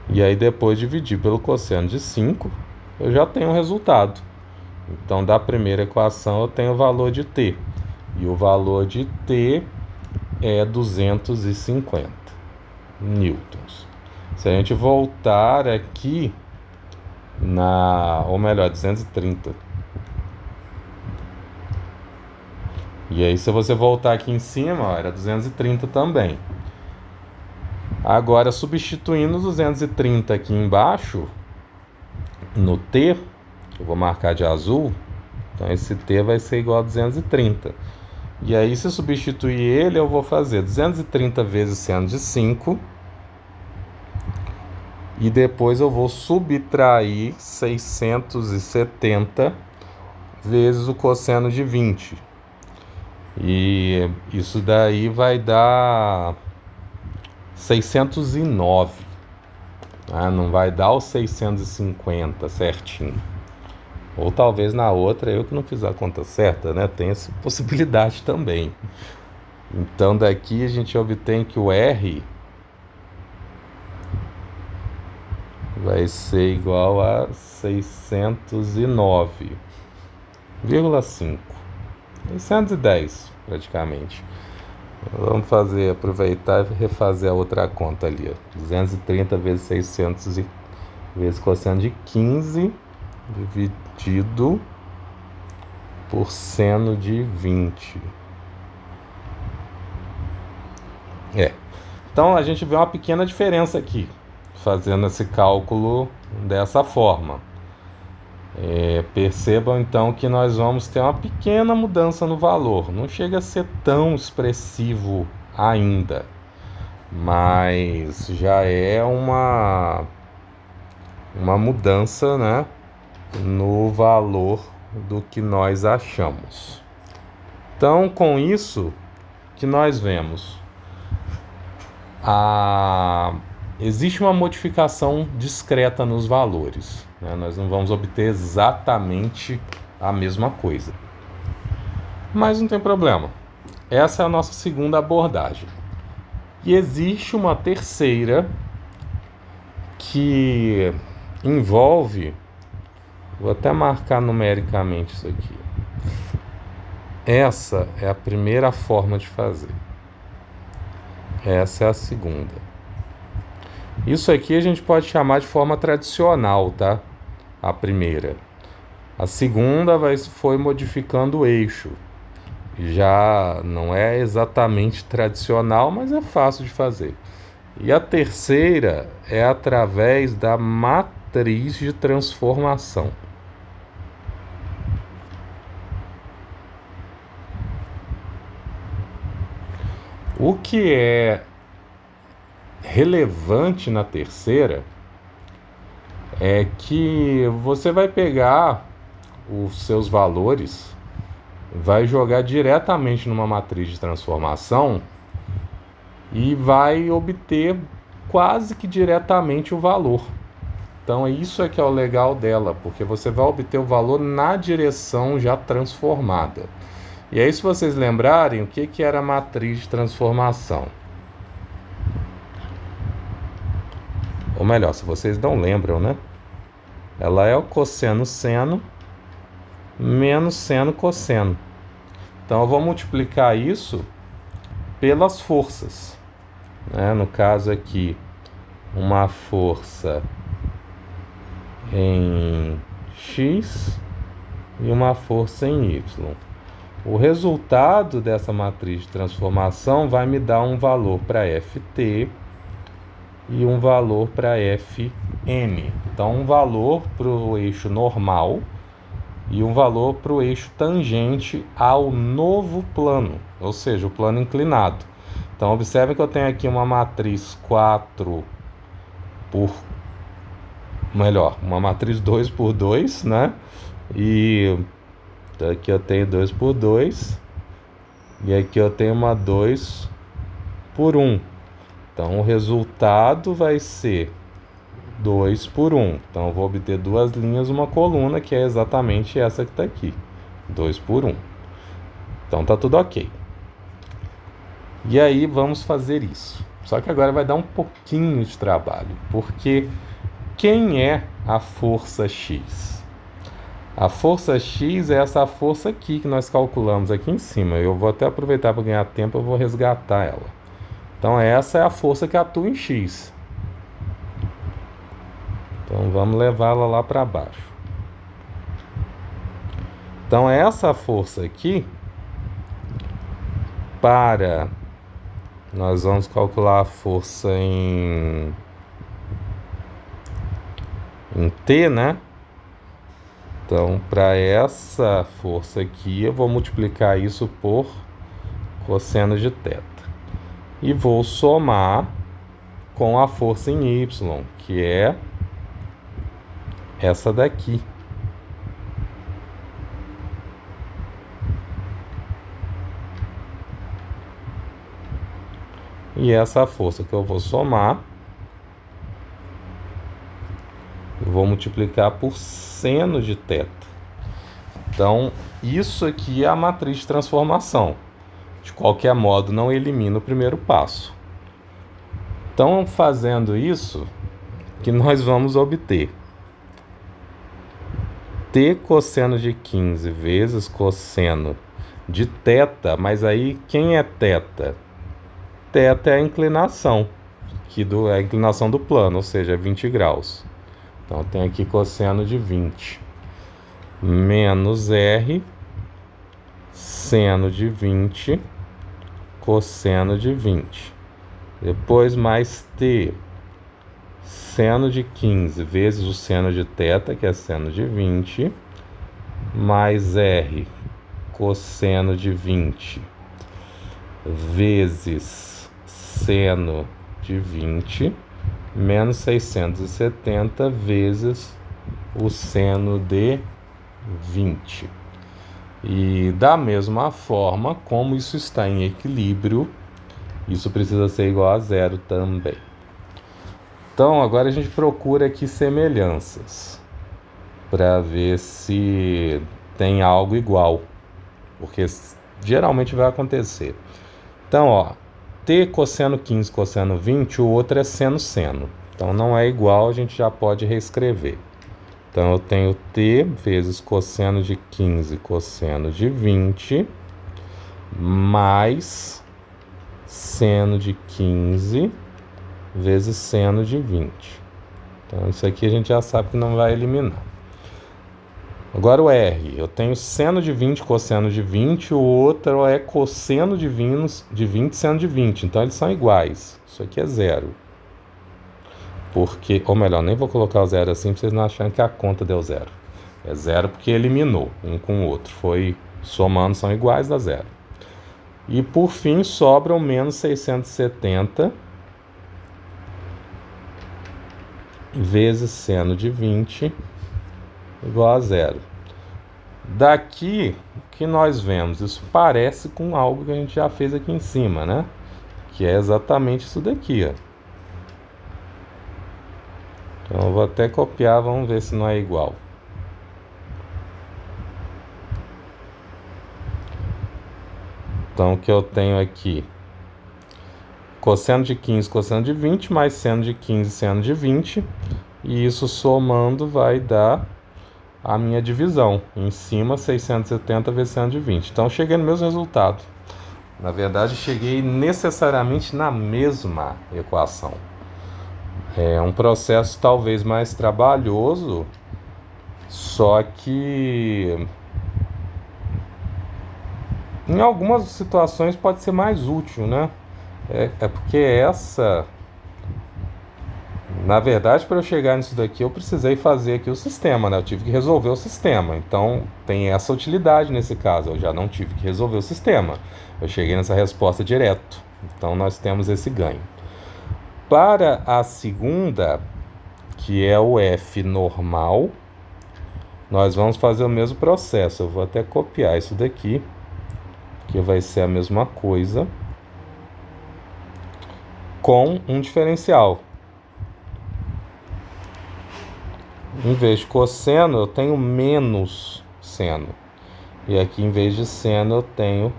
E aí depois dividir pelo cosseno de 5, eu já tenho o resultado. Então, da primeira equação, eu tenho o valor de t. E o valor de t é 250 newtons. Se a gente voltar aqui, ou melhor, 230. E aí, se você voltar aqui em cima, ó, era 230 também. Agora, substituindo os 230 aqui embaixo, no t, eu vou marcar de azul, então esse t vai ser igual a 230. E aí, se substituir ele, eu vou fazer 230 vezes seno de 5, e depois eu vou subtrair 670 vezes o cosseno de 20. E isso daí vai dar 609. Não vai dar os 650 certinho. Ou talvez na outra eu que não fiz a conta certa, né? Tem essa possibilidade também. Então daqui a gente obtém que o R vai ser igual a 609,5. 610 praticamente. Vamos aproveitar e refazer a outra conta ali, ó. 230 vezes 600 vezes cosseno de 15 dividido por seno de 20. Então a gente vê uma pequena diferença aqui, fazendo esse cálculo dessa forma. Percebam então que nós vamos ter uma pequena mudança no valor. Não chega a ser tão expressivo ainda, mas já é uma mudança, né, no valor do que nós achamos. Então, com isso que nós vemos, existe uma modificação discreta nos valores, né? Nós não vamos obter exatamente a mesma coisa, mas não tem problema. Essa é a nossa segunda abordagem. E existe uma terceira que envolve, vou até marcar numericamente isso aqui. Essa é a primeira forma de fazer. Essa é a segunda. Isso aqui a gente pode chamar de forma tradicional, tá? A primeira. A segunda foi modificando o eixo. Já não é exatamente tradicional, mas é fácil de fazer. E a terceira é através da matriz de transformação. O que é relevante na terceira é que você vai pegar os seus valores, vai jogar diretamente numa matriz de transformação e vai obter quase que diretamente o valor. Então isso é que é o legal dela, porque você vai obter o valor na direção já transformada. E aí, se vocês lembrarem, o que era a matriz de transformação? Ou melhor, se vocês não lembram, né? Ela é o cosseno seno menos seno cosseno. Então eu vou multiplicar isso pelas forças, né? No caso aqui, uma força em x e uma força em y. O resultado dessa matriz de transformação vai me dar um valor para Ft e um valor para Fn. Então, um valor para o eixo normal e um valor para o eixo tangente ao novo plano, ou seja, o plano inclinado. Então, observe que eu tenho aqui uma matriz 4 por... melhor, uma matriz 2 por 2, né? E aqui eu tenho 2 por 2. E aqui eu tenho uma 2 por 1. Então, o resultado vai ser 2 por 1. Então, eu vou obter duas linhas, uma coluna, que é exatamente essa que está aqui. 2 por 1. Então, tá tudo ok. E aí, vamos fazer isso. Só que agora vai dar um pouquinho de trabalho, porque quem é a força X? A força X é essa força aqui que nós calculamos aqui em cima. Eu vou até aproveitar para ganhar tempo, eu vou resgatar ela. Então, essa é a força que atua em X. Então, vamos levá-la lá para baixo. Então, essa força aqui, nós vamos calcular a força em T, né? Então, para essa força aqui, eu vou multiplicar isso por cosseno de θ. E vou somar com a força em Y, que é essa daqui. E essa força que eu vou somar, eu vou multiplicar por seno de θ. Então, isso aqui é a matriz de transformação. De qualquer modo, não elimina o primeiro passo. Então, fazendo isso, que nós vamos obter t cosseno de 15 vezes cosseno de θ, mas aí quem é θ? Θ é a inclinação, é a inclinação do plano, ou seja, 20 graus. Então, tem aqui cosseno de 20 menos R seno de 20 cosseno de 20. Depois mais T seno de 15 vezes o seno de θ, que é seno de 20, mais R cosseno de 20 vezes seno de 20, menos 670 vezes o seno de 20. E da mesma forma, como isso está em equilíbrio, isso precisa ser igual a zero também. Então, agora a gente procura aqui semelhanças para ver se tem algo igual, porque geralmente vai acontecer. Então, ó, t cosseno 15 cosseno 20, o outro é seno. Então, não é igual, a gente já pode reescrever. Então, eu tenho t vezes cosseno de 15 cosseno de 20, mais seno de 15 vezes seno de 20. Então, isso aqui a gente já sabe que não vai eliminar. Agora o R, eu tenho seno de 20 cosseno de 20, o outro é cosseno de 20 seno de 20. Então, eles são iguais. Isso aqui é zero. Porque, ou melhor, nem vou colocar o zero assim para vocês não acharem que a conta deu zero. É zero porque eliminou um com o outro. Foi somando, são iguais, dá zero. E por fim sobra o menos 670 vezes seno de 20 igual a zero. Daqui, o que nós vemos? Isso parece com algo que a gente já fez aqui em cima, né? Que é exatamente isso daqui, ó. Então eu vou até copiar, vamos ver se não é igual. Então o que eu tenho aqui? Cosseno de 15, cosseno de 20, mais seno de 15, seno de 20. E isso somando vai dar a minha divisão. Em cima, 670 vezes seno de 20. Então cheguei no mesmo resultado. Na verdade, cheguei necessariamente na mesma equação. É um processo talvez mais trabalhoso, só que em algumas situações pode ser mais útil, né? É porque na verdade, para eu chegar nisso daqui, eu precisei fazer aqui o sistema, né? Eu tive que resolver o sistema. Então, tem essa utilidade nesse caso. Eu já não tive que resolver o sistema. Eu cheguei nessa resposta direto. Então, nós temos esse ganho. Para a segunda, que é o f normal, nós vamos fazer o mesmo processo. Eu vou até copiar isso daqui, que vai ser a mesma coisa, com um diferencial. Em vez de cosseno, eu tenho menos seno. E aqui, em vez de seno, eu tenho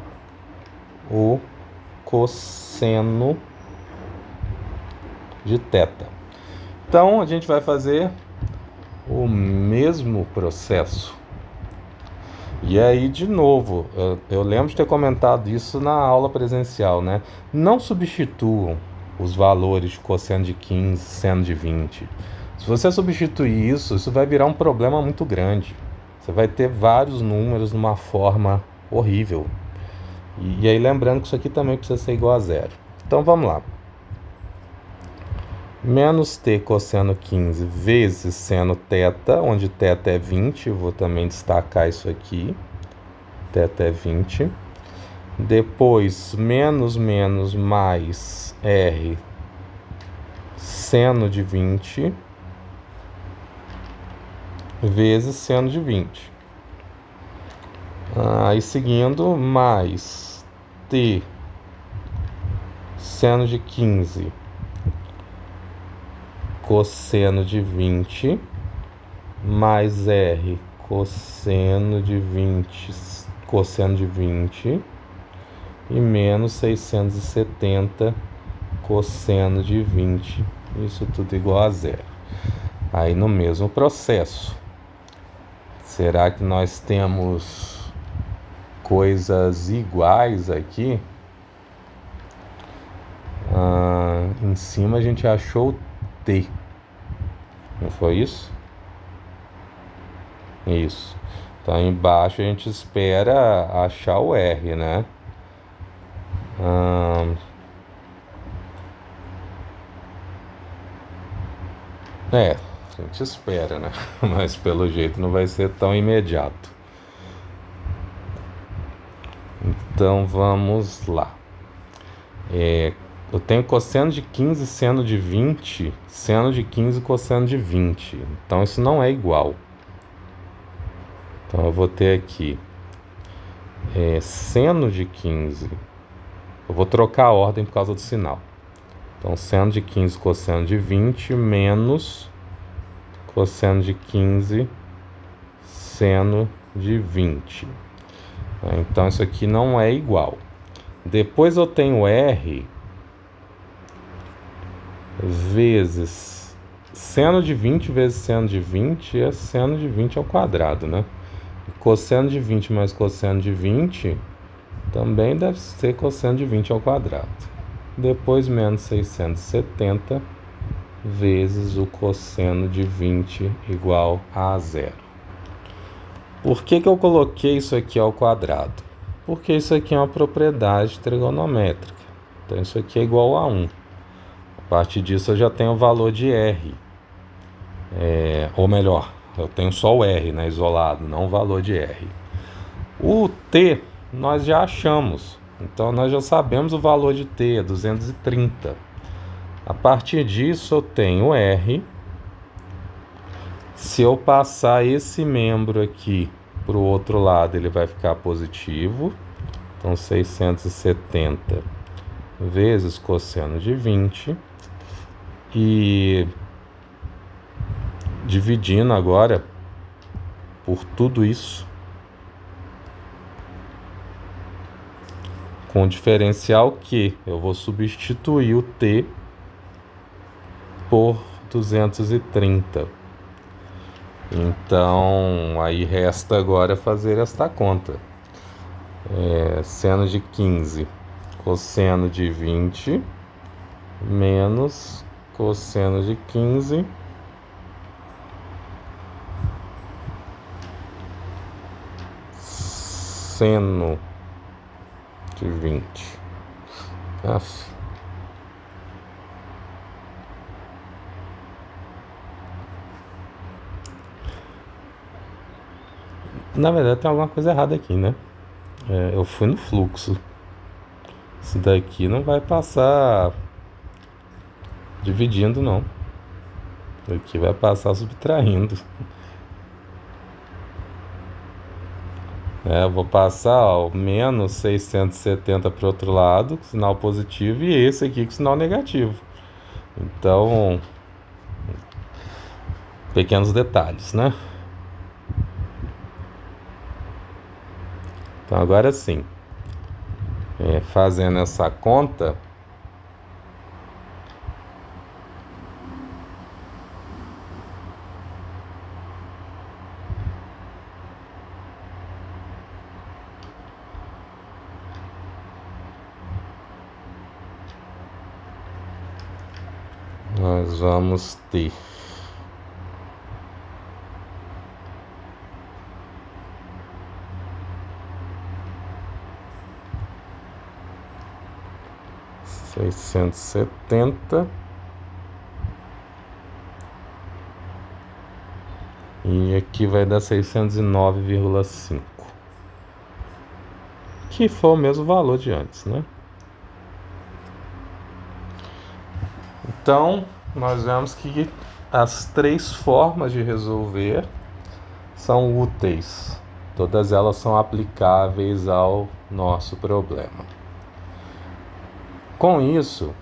o cosseno de θ. Então, a gente vai fazer o mesmo processo. E aí, de novo, eu lembro de ter comentado isso na aula presencial, né? Não substituam os valores de cosseno de 15, seno de 20. Se você substituir isso vai virar um problema muito grande. Você vai ter vários números numa forma horrível. E aí, lembrando que isso aqui também precisa ser igual a zero. Então, vamos lá. Menos t cosseno 15 vezes seno θ, onde θ é 20, eu vou também destacar isso aqui, θ é 20. Depois, menos mais r seno de 20 vezes seno de 20. Aí, seguindo, mais t seno de 15 cosseno de 20 mais r cosseno de 20 cosseno de 20 e menos 670 cosseno de 20, isso tudo igual a zero. Aí, no mesmo processo, será que nós temos coisas iguais aqui? Em cima a gente achou t, não foi isso? Isso. Então, embaixo a gente espera achar o r, né? A gente espera, né? Mas pelo jeito não vai ser tão imediato. Então, vamos lá. Eu tenho cosseno de 15, seno de 20, seno de 15, cosseno de 20. Então, isso não é igual. Então, eu vou ter aqui seno de 15. Eu vou trocar a ordem por causa do sinal. Então, seno de 15, cosseno de 20, menos cosseno de 15, seno de 20. Então, isso aqui não é igual. Depois eu tenho r vezes seno de 20 vezes seno de 20 é seno de 20 ao quadrado, né? Cosseno de 20 mais cosseno de 20 também deve ser cosseno de 20 ao quadrado. Depois, menos 670 vezes o cosseno de 20 igual a zero. Por que eu coloquei isso aqui ao quadrado? Porque isso aqui é uma propriedade trigonométrica. Então, isso aqui é igual a 1. A partir disso, eu já tenho o valor de r. Ou melhor, eu tenho só o r, né, isolado, não o valor de r. O t nós já achamos. Então nós já sabemos o valor de t, é 230. A partir disso eu tenho R. Se eu passar esse membro aqui para o outro lado, ele vai ficar positivo. Então 670 vezes cosseno de 20. E dividindo agora por tudo isso, com o diferencial que eu vou substituir o t por 230. Então, aí resta agora fazer esta conta. Seno de 15, cosseno de 20, menos cosseno de 15, seno de 20. Na verdade tem alguma coisa errada aqui, né? Eu fui no fluxo. Isso daqui não vai passar dividindo, não. Aqui vai passar subtraindo. Eu vou passar o menos 670 para o outro lado, com sinal positivo, e esse aqui com sinal negativo. Então, pequenos detalhes, né? Então agora sim, fazendo essa conta, nós vamos ter $670 e aqui vai dar 609,5, que foi o mesmo valor de antes, né? Então, nós vemos que as 3 formas de resolver são úteis. Todas elas são aplicáveis ao nosso problema. Com isso,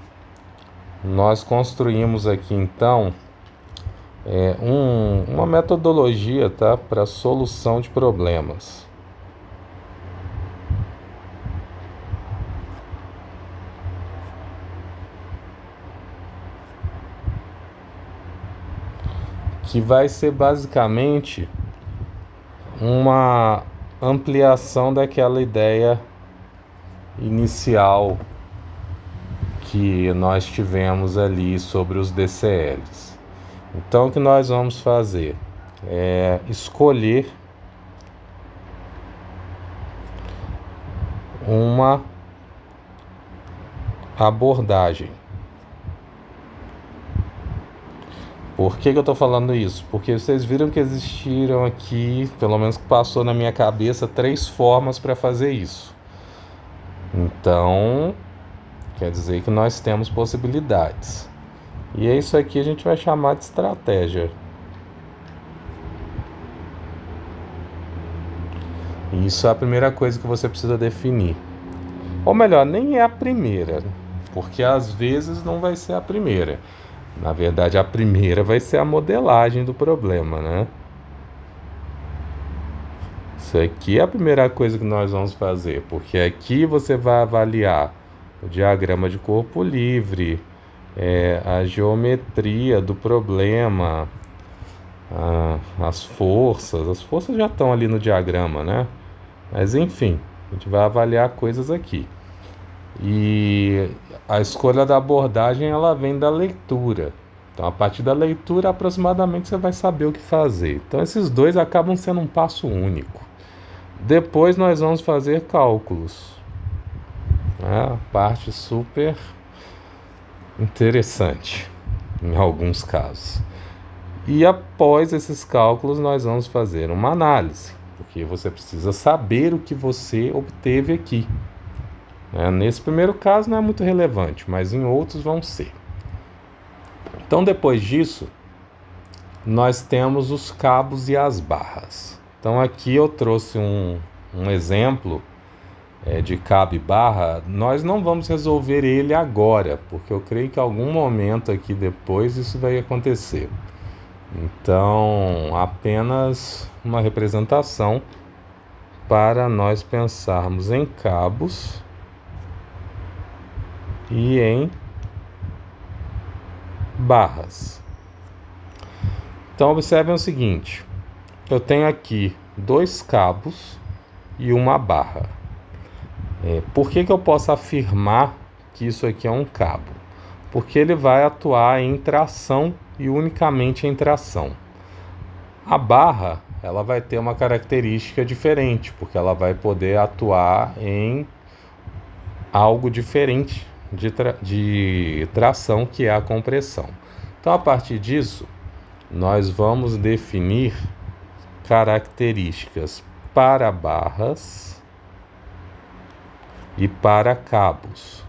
nós construímos aqui então uma metodologia, tá, para solução de problemas. Que vai ser basicamente uma ampliação daquela ideia inicial que nós tivemos ali sobre os DCLs. Então, o que nós vamos fazer é escolher uma abordagem. Por que eu estou falando isso? Porque vocês viram que existiram aqui, pelo menos que passou na minha cabeça, 3 formas para fazer isso. Então, quer dizer que nós temos possibilidades. E é isso aqui a gente vai chamar de estratégia. Isso é a primeira coisa que você precisa definir. Ou melhor, nem é a primeira, porque às vezes não vai ser a primeira. Na verdade, a primeira vai ser a modelagem do problema, né? Isso aqui é a primeira coisa que nós vamos fazer, porque aqui você vai avaliar o diagrama de corpo livre, a geometria do problema, as forças já estão ali no diagrama, né? Mas enfim, a gente vai avaliar coisas aqui. E a escolha da abordagem, ela vem da leitura. Então, a partir da leitura, aproximadamente você vai saber o que fazer. Então, esses dois acabam sendo um passo único. Depois nós vamos fazer cálculos. Parte super interessante, em alguns casos. E após esses cálculos, nós vamos fazer uma análise, porque você precisa saber o que você obteve aqui. Nesse primeiro caso não é muito relevante, mas em outros vão ser. Então, depois disso, nós temos os cabos e as barras. Então, aqui eu trouxe um exemplo de cabo e barra. Nós não vamos resolver ele agora, porque eu creio que em algum momento aqui depois isso vai acontecer. Então, apenas uma representação para nós pensarmos em cabos e em barras. Então, observem o seguinte: eu tenho aqui 2 cabos e uma barra. Por que eu posso afirmar que isso aqui é um cabo? Porque ele vai atuar em tração e unicamente em tração. A barra, ela vai ter uma característica diferente, porque ela vai poder atuar em algo diferente de tração, que é a compressão. Então, a partir disso, nós vamos definir características para barras e para cabos.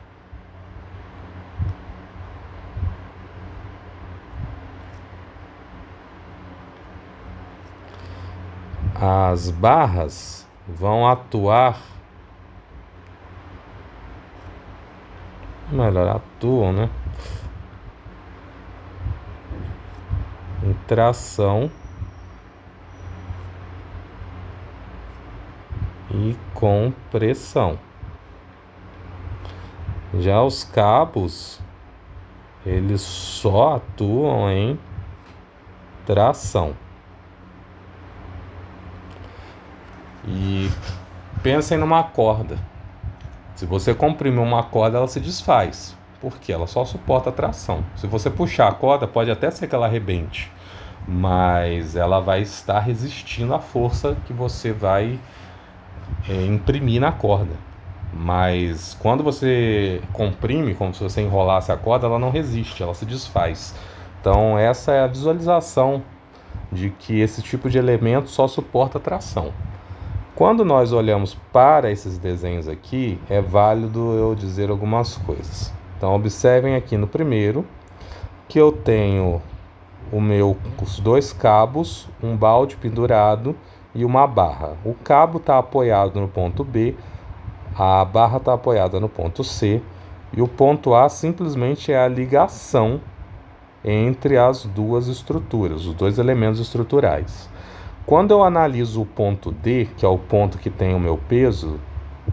As barras vão atuar, atuam, em tração e compressão. Já os cabos, eles só atuam em tração. E pensem numa corda. Se você comprimir uma corda, ela se desfaz, porque ela só suporta a tração. Se você puxar a corda, pode até ser que ela arrebente, mas ela vai estar resistindo à força que você vai imprimir na corda. Mas quando você comprime, como se você enrolasse a corda, ela não resiste, ela se desfaz. Então essa é a visualização de que esse tipo de elemento só suporta tração. Quando nós olhamos para esses desenhos aqui, é válido eu dizer algumas coisas. Então observem aqui no primeiro, que eu tenho os 2 cabos, um balde pendurado e uma barra. O cabo está apoiado no ponto B, a barra está apoiada no ponto C, e o ponto A simplesmente é a ligação entre as duas estruturas, os 2 elementos estruturais. Quando eu analiso o ponto D, que é o ponto que tem o meu peso,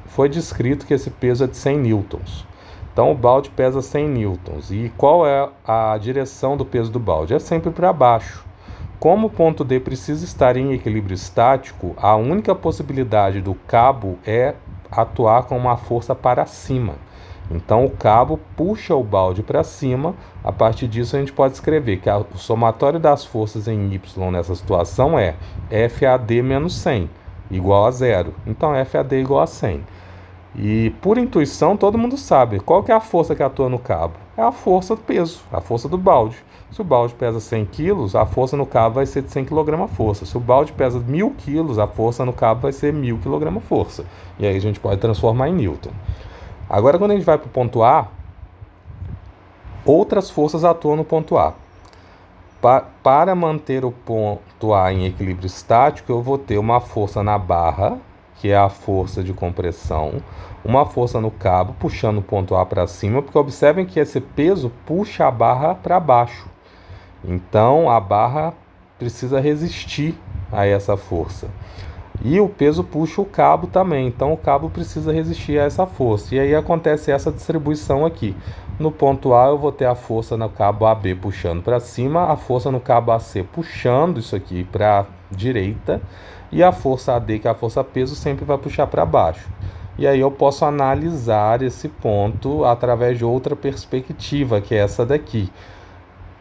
foi descrito que esse peso é de 100 newtons. Então o balde pesa 100 newtons. E qual é a direção do peso do balde? É sempre para baixo. Como o ponto D precisa estar em equilíbrio estático, a única possibilidade do cabo é atuar com uma força para cima. Então o cabo puxa o balde para cima. A partir disso a gente pode escrever que o somatório das forças em Y nessa situação é FAD menos 100, igual a 0. Então FAD igual a 100. E por intuição todo mundo sabe qual que é a força que atua no cabo. É a força do peso, a força do balde. Se o balde pesa 100 kg, a força no cabo vai ser de 100 kg força. Se o balde pesa 1000 kg, a força no cabo vai ser 1000 kg força. E aí a gente pode transformar em Newton. Agora, quando a gente vai para o ponto A, outras forças atuam no ponto A. Para manter o ponto A em equilíbrio estático, eu vou ter uma força na barra, que é a força de compressão, uma força no cabo, puxando o ponto A para cima, porque observem que esse peso puxa a barra para baixo. Então, a barra precisa resistir a essa força. E o peso puxa o cabo também, então o cabo precisa resistir a essa força. E aí acontece essa distribuição aqui. No ponto A eu vou ter a força no cabo AB puxando para cima, a força no cabo AC puxando isso aqui para a direita, e a força AD, que é a força peso, sempre vai puxar para baixo. E aí eu posso analisar esse ponto através de outra perspectiva, que é essa daqui.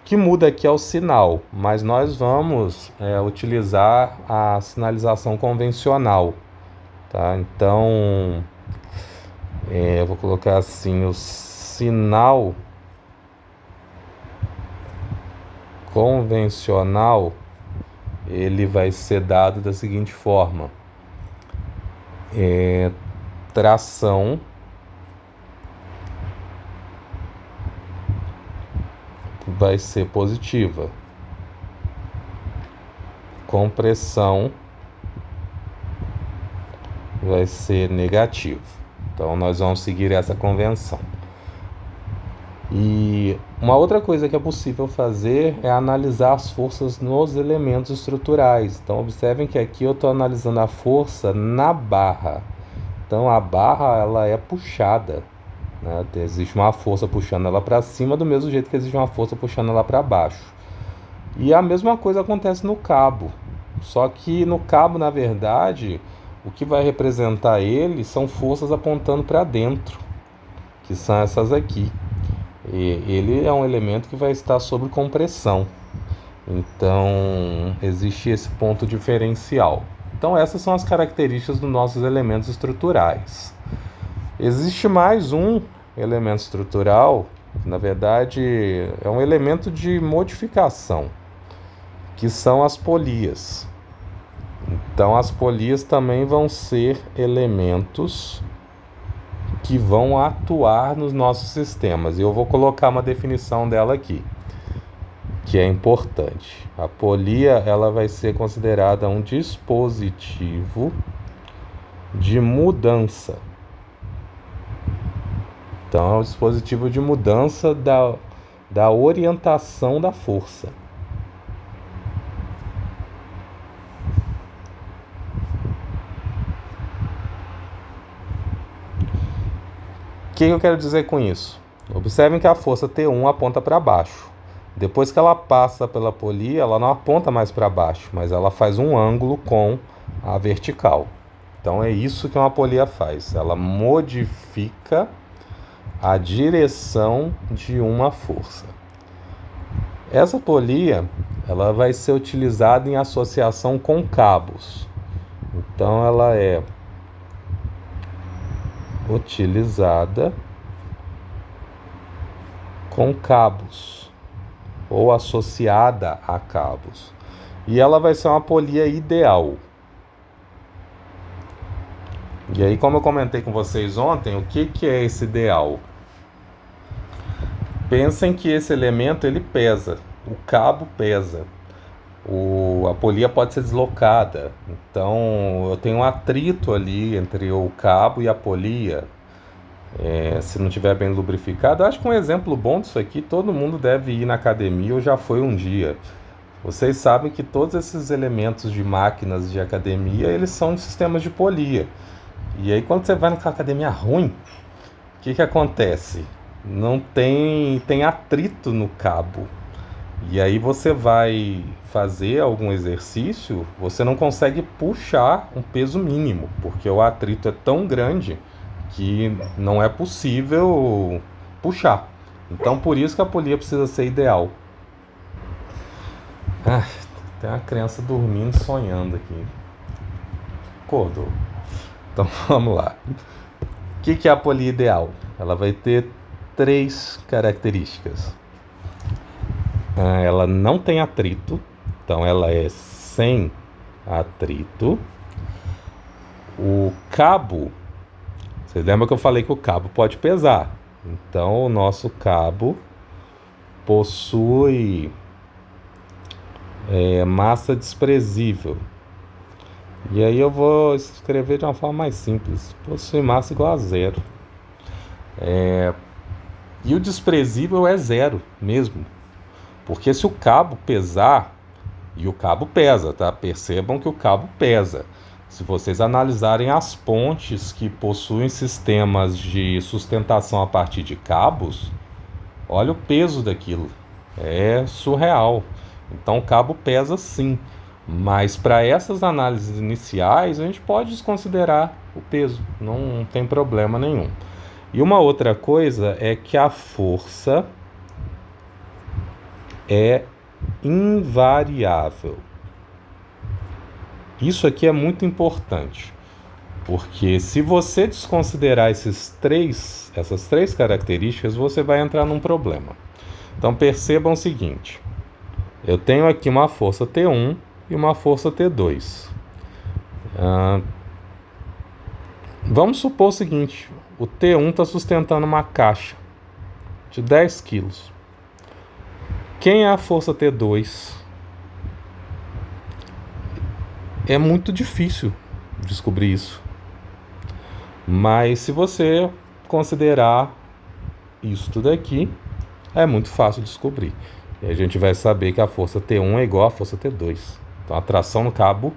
O que muda aqui é o sinal, mas nós vamos utilizar a sinalização convencional, tá? Então, eu vou colocar assim, o sinal convencional, ele vai ser dado da seguinte forma: tração vai ser positiva. Compressão vai ser negativo. Então nós vamos seguir essa convenção. E uma outra coisa que é possível fazer é analisar as forças nos elementos estruturais. Então observem que aqui eu estou analisando a força na barra. Então a barra ela é puxada, né? Existe uma força puxando ela para cima do mesmo jeito que existe uma força puxando ela para baixo. E a mesma coisa acontece no cabo. Só que no cabo, na verdade, o que vai representar ele são forças apontando para dentro, que são essas aqui. E ele é um elemento que vai estar sob compressão. Então, existe esse ponto diferencial. Então, essas são as características dos nossos elementos estruturais. Existe mais um elemento estrutural, que na verdade é um elemento de modificação, que são as polias. Então, as polias também vão ser elementos que vão atuar nos nossos sistemas. E eu vou colocar uma definição dela aqui, que é importante. A polia ela vai ser considerada um dispositivo de mudança. Então, é um dispositivo de mudança da orientação da força. O que eu quero dizer com isso? Observem que a força T1 aponta para baixo. Depois que ela passa pela polia, ela não aponta mais para baixo, mas ela faz um ângulo com a vertical. Então é isso que uma polia faz. Ela modifica a direção de uma força. Essa polia ela vai ser utilizada em associação com cabos. Então ela é utilizada com cabos ou associada a cabos. E ela vai ser uma polia ideal. E aí, como eu comentei com vocês ontem, o que é esse ideal? Pensem que esse elemento ele pesa, o cabo pesa, a polia pode ser deslocada, então eu tenho um atrito ali entre o cabo e a polia, se não estiver bem lubrificado. Eu acho que um exemplo bom disso aqui, todo mundo deve ir na academia ou já foi um dia. Vocês sabem que todos esses elementos de máquinas de academia, eles são sistemas de polia. E aí quando você vai naquela academia ruim, o que acontece? Não tem atrito no cabo. E aí você vai fazer algum exercício, você não consegue puxar um peso mínimo, porque o atrito é tão grande que não é possível puxar. Então por isso que a polia precisa ser ideal. Tem uma criança dormindo, sonhando aqui. Acordou. Então vamos lá. O que é a polia ideal? Ela vai ter 3 características. Ela não tem atrito, então ela é sem atrito. O cabo, vocês lembram que eu falei que o cabo pode pesar? Então o nosso cabo possui massa desprezível. E aí eu vou escrever de uma forma mais simples. Possui massa igual a 0. E o desprezível é 0 mesmo. Porque se o cabo pesar, e o cabo pesa, tá? Percebam que o cabo pesa. Se vocês analisarem as pontes que possuem sistemas de sustentação a partir de cabos, olha o peso daquilo. É surreal. Então o cabo pesa sim. Mas para essas análises iniciais, a gente pode desconsiderar o peso. Não tem problema nenhum. E uma outra coisa é que a força é invariável. Isso aqui é muito importante, porque se você desconsiderar essas três características, você vai entrar num problema. Então percebam o seguinte, eu tenho aqui uma força T1 e uma força T2. Vamos supor o seguinte, o T1 está sustentando uma caixa de 10 quilos. Quem é a força T2? É muito difícil descobrir isso. Mas se você considerar isso tudo aqui, é muito fácil descobrir. E a gente vai saber que a força T1 é igual à força T2. Então a tração no cabo,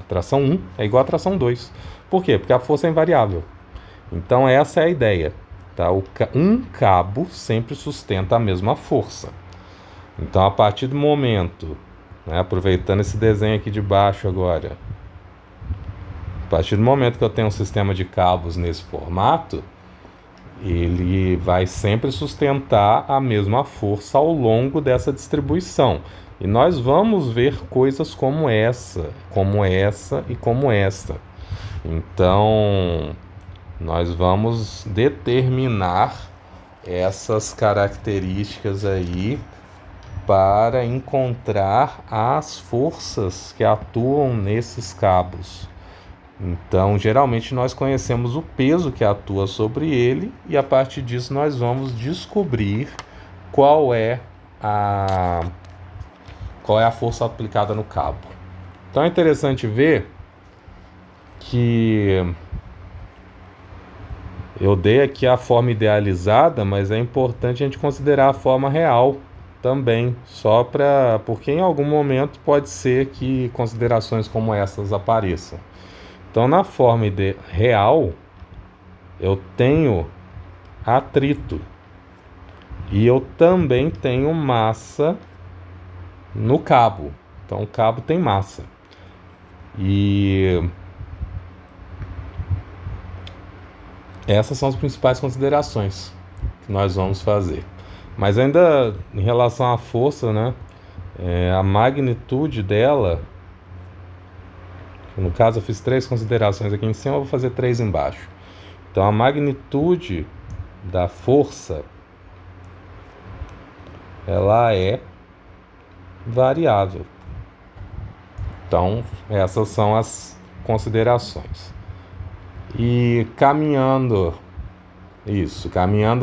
a tração 1 é igual à tração 2. Por quê? Porque a força é invariável. Então essa é a ideia. Tá? Um cabo sempre sustenta a mesma força. Então a partir do momento, né, aproveitando esse desenho aqui de baixo agora, a partir do momento que eu tenho um sistema de cabos nesse formato, ele vai sempre sustentar a mesma força ao longo dessa distribuição. E nós vamos ver coisas como essa e como esta. Então, nós vamos determinar essas características aí para encontrar as forças que atuam nesses cabos. Então, geralmente nós conhecemos o peso que atua sobre ele e a partir disso nós vamos descobrir qual é a força aplicada no cabo. Então é interessante ver que eu dei aqui a forma idealizada, mas é importante a gente considerar a forma real também, porque em algum momento pode ser que considerações como essas apareçam. Então, na forma real, eu tenho atrito e eu também tenho massa no cabo. Então, o cabo tem massa. E essas são as principais considerações que nós vamos fazer. Mas ainda em relação à força, né, a magnitude dela, no caso eu fiz 3 considerações aqui em cima, eu vou fazer 3 embaixo. Então a magnitude da força, ela é variável. Então essas são as considerações. E caminhando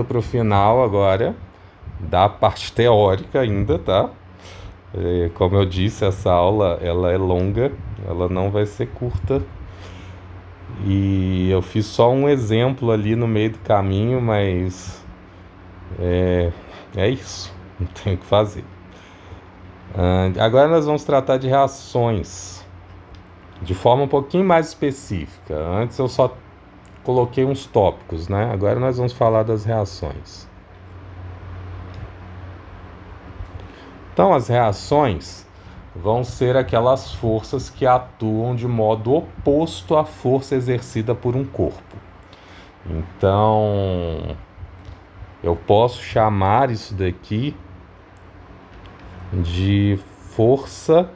para o final agora da parte teórica ainda, tá? Como eu disse, essa aula ela é longa, ela não vai ser curta. E eu fiz só um exemplo ali no meio do caminho, mas é isso, não tem o que fazer. Agora nós vamos tratar de reações de forma um pouquinho mais específica. Antes eu só coloquei uns tópicos, né? Agora nós vamos falar das reações. Então, as reações vão ser aquelas forças que atuam de modo oposto à força exercida por um corpo. Então, eu posso chamar isso daqui de força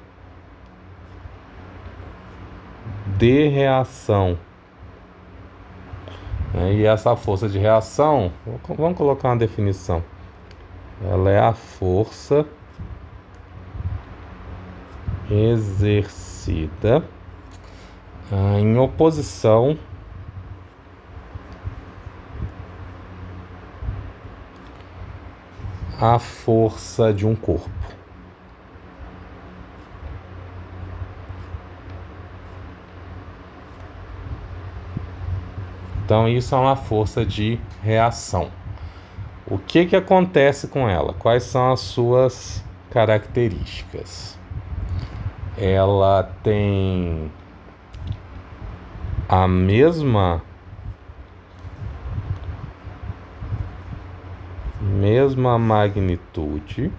de reação. E essa força de reação, vamos colocar uma definição. Ela é a força exercida em oposição à força de um corpo. Então isso é uma força de reação. O que acontece com ela? Quais são as suas características? Ela tem a mesma magnitude,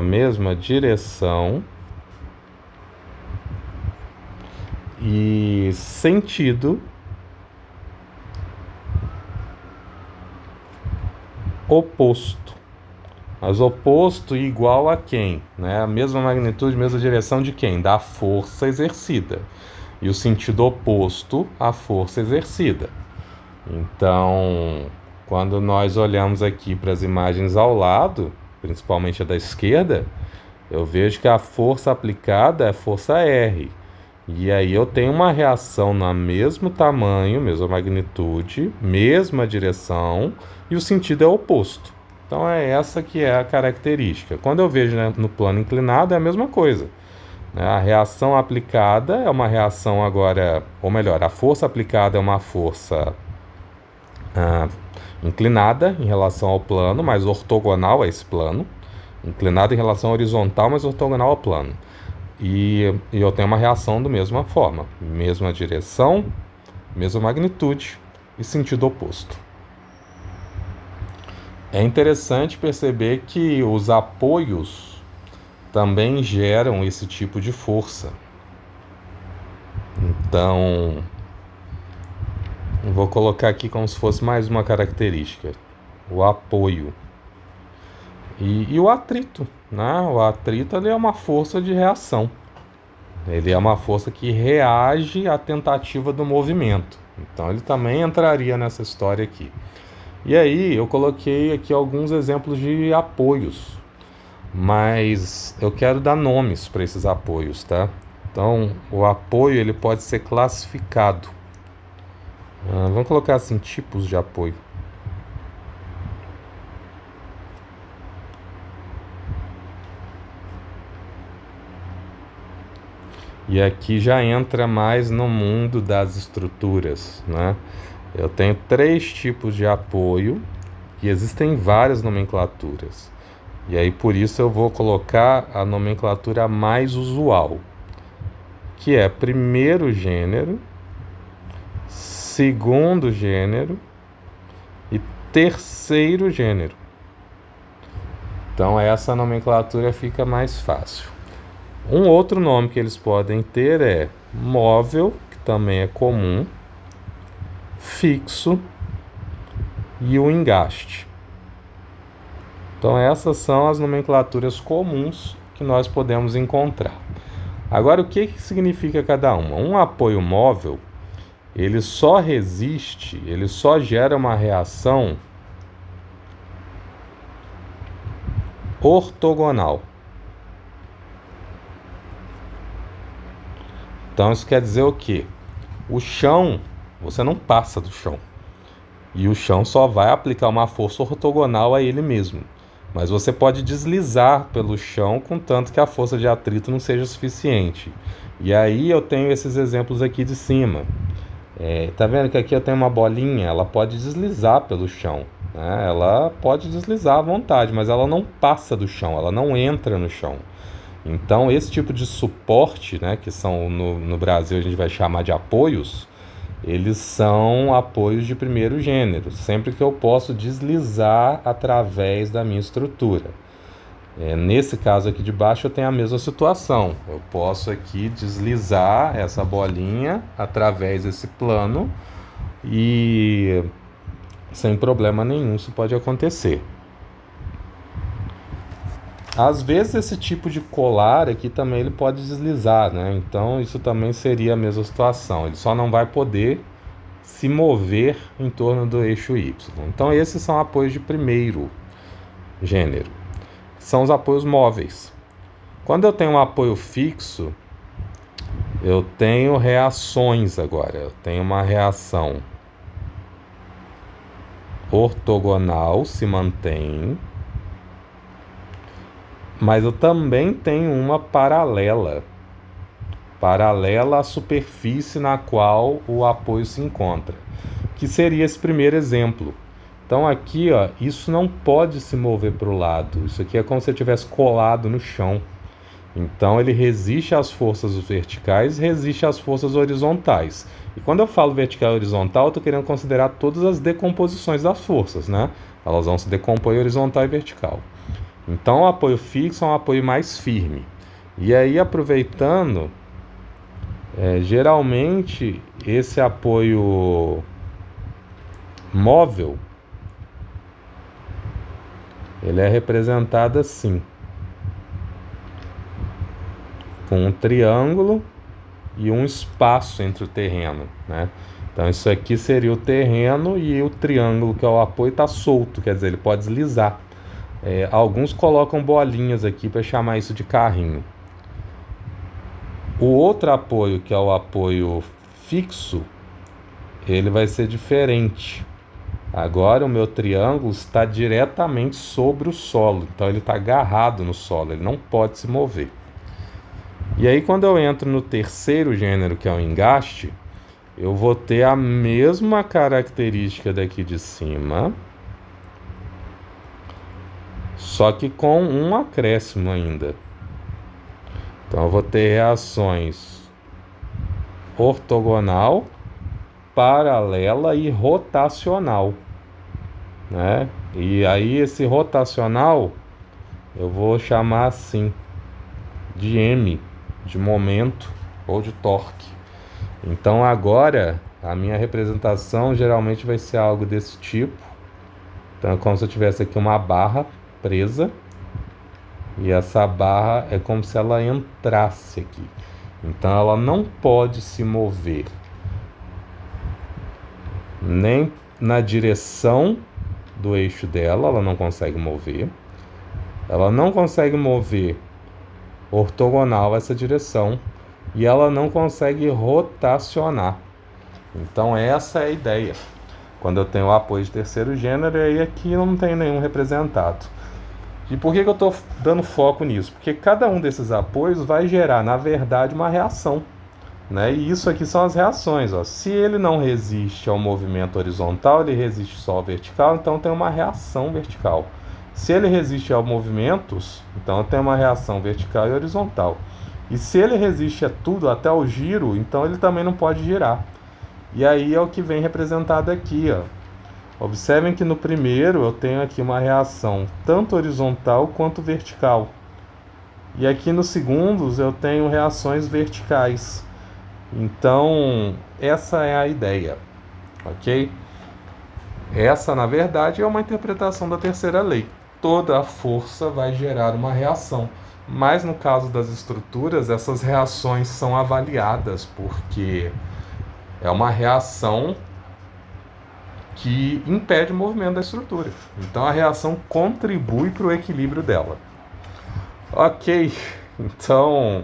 mesma direção e sentido oposto. Mas oposto igual a quem? Né? A mesma magnitude, mesma direção de quem? Da força exercida. E o sentido oposto à força exercida. Então, quando nós olhamos aqui para as imagens ao lado, principalmente a da esquerda, eu vejo que a força aplicada é a força R. E aí eu tenho uma reação no mesmo tamanho, mesma magnitude, mesma direção, e o sentido é oposto. Então é essa que é a característica. Quando eu vejo, né, no plano inclinado é a mesma coisa. A reação aplicada é uma reação agora, ou melhor, a força aplicada é uma força inclinada em relação ao plano, mas ortogonal a esse plano. Inclinada em relação à horizontal, mas ortogonal ao plano. E eu tenho uma reação da mesma forma, mesma direção, mesma magnitude e sentido oposto. É interessante perceber que os apoios também geram esse tipo de força. Então, vou colocar aqui como se fosse mais uma característica: o apoio. E o atrito, né? O atrito ele é uma força de reação. Ele é uma força que reage à tentativa do movimento. Então ele também entraria nessa história aqui. E aí eu coloquei aqui alguns exemplos de apoios, mas eu quero dar nomes para esses apoios, tá? Então o apoio ele pode ser classificado. Vamos colocar assim, tipos de apoio. E aqui já entra mais no mundo das estruturas, né? Eu tenho 3 tipos de apoio e existem várias nomenclaturas. E aí por isso eu vou colocar a nomenclatura mais usual, que é primeiro gênero, segundo gênero e terceiro gênero. Então essa nomenclatura fica mais fácil. Um outro nome que eles podem ter é móvel, que também é comum, fixo e o engaste. Então essas são as nomenclaturas comuns que nós podemos encontrar. Agora o que significa cada uma? Um apoio móvel, ele só resiste, ele só gera uma reação ortogonal. Então isso quer dizer o quê? O chão, você não passa do chão. E o chão só vai aplicar uma força ortogonal a ele mesmo. Mas você pode deslizar pelo chão, contanto que a força de atrito não seja suficiente. E aí eu tenho esses exemplos aqui de cima. Tá vendo que aqui eu tenho uma bolinha? Ela pode deslizar pelo chão, né? Ela pode deslizar à vontade, mas ela não passa do chão, ela não entra no chão. Então esse tipo de suporte, né, que são no Brasil a gente vai chamar de apoios, eles são apoios de primeiro gênero, sempre que eu posso deslizar através da minha estrutura. Nesse caso aqui de baixo eu tenho a mesma situação. Eu posso aqui deslizar essa bolinha através desse plano e sem problema nenhum isso pode acontecer. Às vezes esse tipo de colar aqui também ele pode deslizar, né? Então isso também seria a mesma situação. Ele só não vai poder se mover em torno do eixo Y. Então esses são apoios de primeiro gênero. São os apoios móveis. Quando eu tenho um apoio fixo, eu tenho reações agora. Eu tenho uma reação ortogonal, se mantém, mas eu também tenho uma paralela à superfície na qual o apoio se encontra, que seria esse primeiro exemplo. Então aqui, ó, isso não pode se mover para o lado, isso aqui é como se eu tivesse colado no chão. Então ele resiste às forças verticais, resiste às forças horizontais. E quando eu falo vertical e horizontal, eu estou querendo considerar todas as decomposições das forças, né? Elas vão se decompor em horizontal e vertical. Então o apoio fixo é um apoio mais firme. E aí aproveitando, geralmente esse apoio móvel, ele é representado assim, com um triângulo e um espaço entre o terreno, né? Então isso aqui seria o terreno e o triângulo, que é o apoio, está solto, quer dizer, ele pode deslizar. Alguns colocam bolinhas aqui para chamar isso de carrinho. O outro apoio, que é o apoio fixo, ele vai ser diferente. Agora o meu triângulo está diretamente sobre o solo, então ele está agarrado no solo, ele não pode se mover. E aí quando eu entro no terceiro gênero, que é o engaste, eu vou ter a mesma característica daqui de cima, só que com um acréscimo ainda. Então eu vou ter reações ortogonal, paralela e rotacional, né? E aí esse rotacional eu vou chamar assim de M, de momento ou de torque. Então agora a minha representação geralmente vai ser algo desse tipo. Então é como se eu tivesse aqui uma barra presa e essa barra é como se ela entrasse aqui. Então ela não pode se mover nem na direção do eixo dela, ela não consegue mover. Ela não consegue mover ortogonal a essa direção e ela não consegue rotacionar. Então essa é a ideia. Quando eu tenho o apoio de terceiro gênero, aí aqui não tem nenhum representado. E por que eu estou dando foco nisso? Porque cada um desses apoios vai gerar, na verdade, uma reação, né? E isso aqui são as reações. Ó. Se ele não resiste ao movimento horizontal, ele resiste só ao vertical, então tem uma reação vertical. Se ele resiste aos movimentos, então tem uma reação vertical e horizontal. E se ele resiste a tudo, até o giro, então ele também não pode girar. E aí é o que vem representado aqui, ó. Observem que no primeiro eu tenho aqui uma reação tanto horizontal quanto vertical. E aqui nos segundos eu tenho reações verticais. Então, essa é a ideia, ok? Essa, na verdade, é uma interpretação da terceira lei. Toda a força vai gerar uma reação. Mas no caso das estruturas, essas reações são avaliadas, porque é uma reação que impede o movimento da estrutura. Então a reação contribui para o equilíbrio dela. Ok, então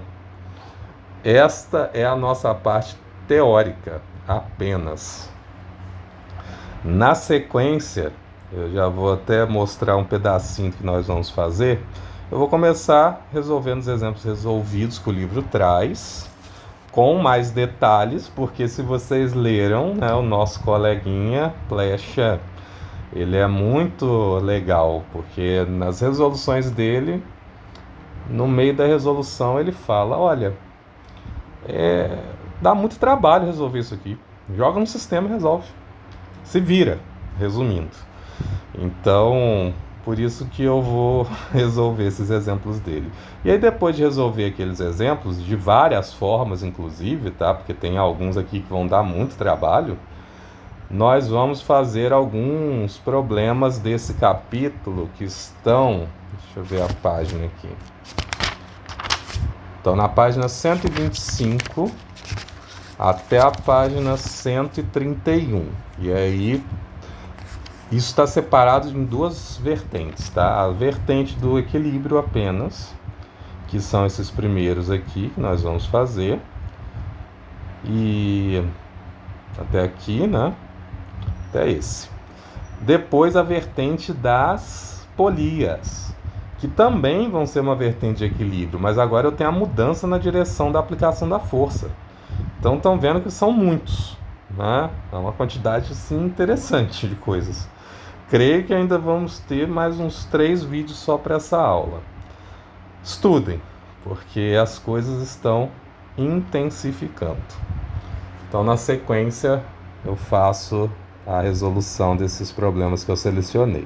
esta é a nossa parte teórica apenas. Na sequência, eu já vou até mostrar um pedacinho que nós vamos fazer. Eu vou começar resolvendo os exemplos resolvidos que o livro traz, com mais detalhes, porque se vocês leram, né, o nosso coleguinha Plecha, ele é muito legal, porque nas resoluções dele, no meio da resolução, ele fala, olha, dá muito trabalho resolver isso aqui. Joga no sistema e resolve. Se vira, resumindo. Então, por isso que eu vou resolver esses exemplos dele. E aí depois de resolver aqueles exemplos, de várias formas inclusive, tá? Porque tem alguns aqui que vão dar muito trabalho, nós vamos fazer alguns problemas desse capítulo que estão... Deixa eu ver a página aqui. Então, na página 125 até a página 131. E aí... Isso está separado em duas vertentes, tá? A vertente do equilíbrio apenas, que são esses primeiros aqui que nós vamos fazer. E até aqui, né? Até esse. Depois a vertente das polias, que também vão ser uma vertente de equilíbrio, mas agora eu tenho a mudança na direção da aplicação da força. Então estão vendo que são muitos, né? É uma quantidade assim, interessante de coisas. Creio que ainda vamos ter mais uns 3 vídeos só para essa aula. Estudem, porque as coisas estão intensificando. Então, na sequência, eu faço a resolução desses problemas que eu selecionei.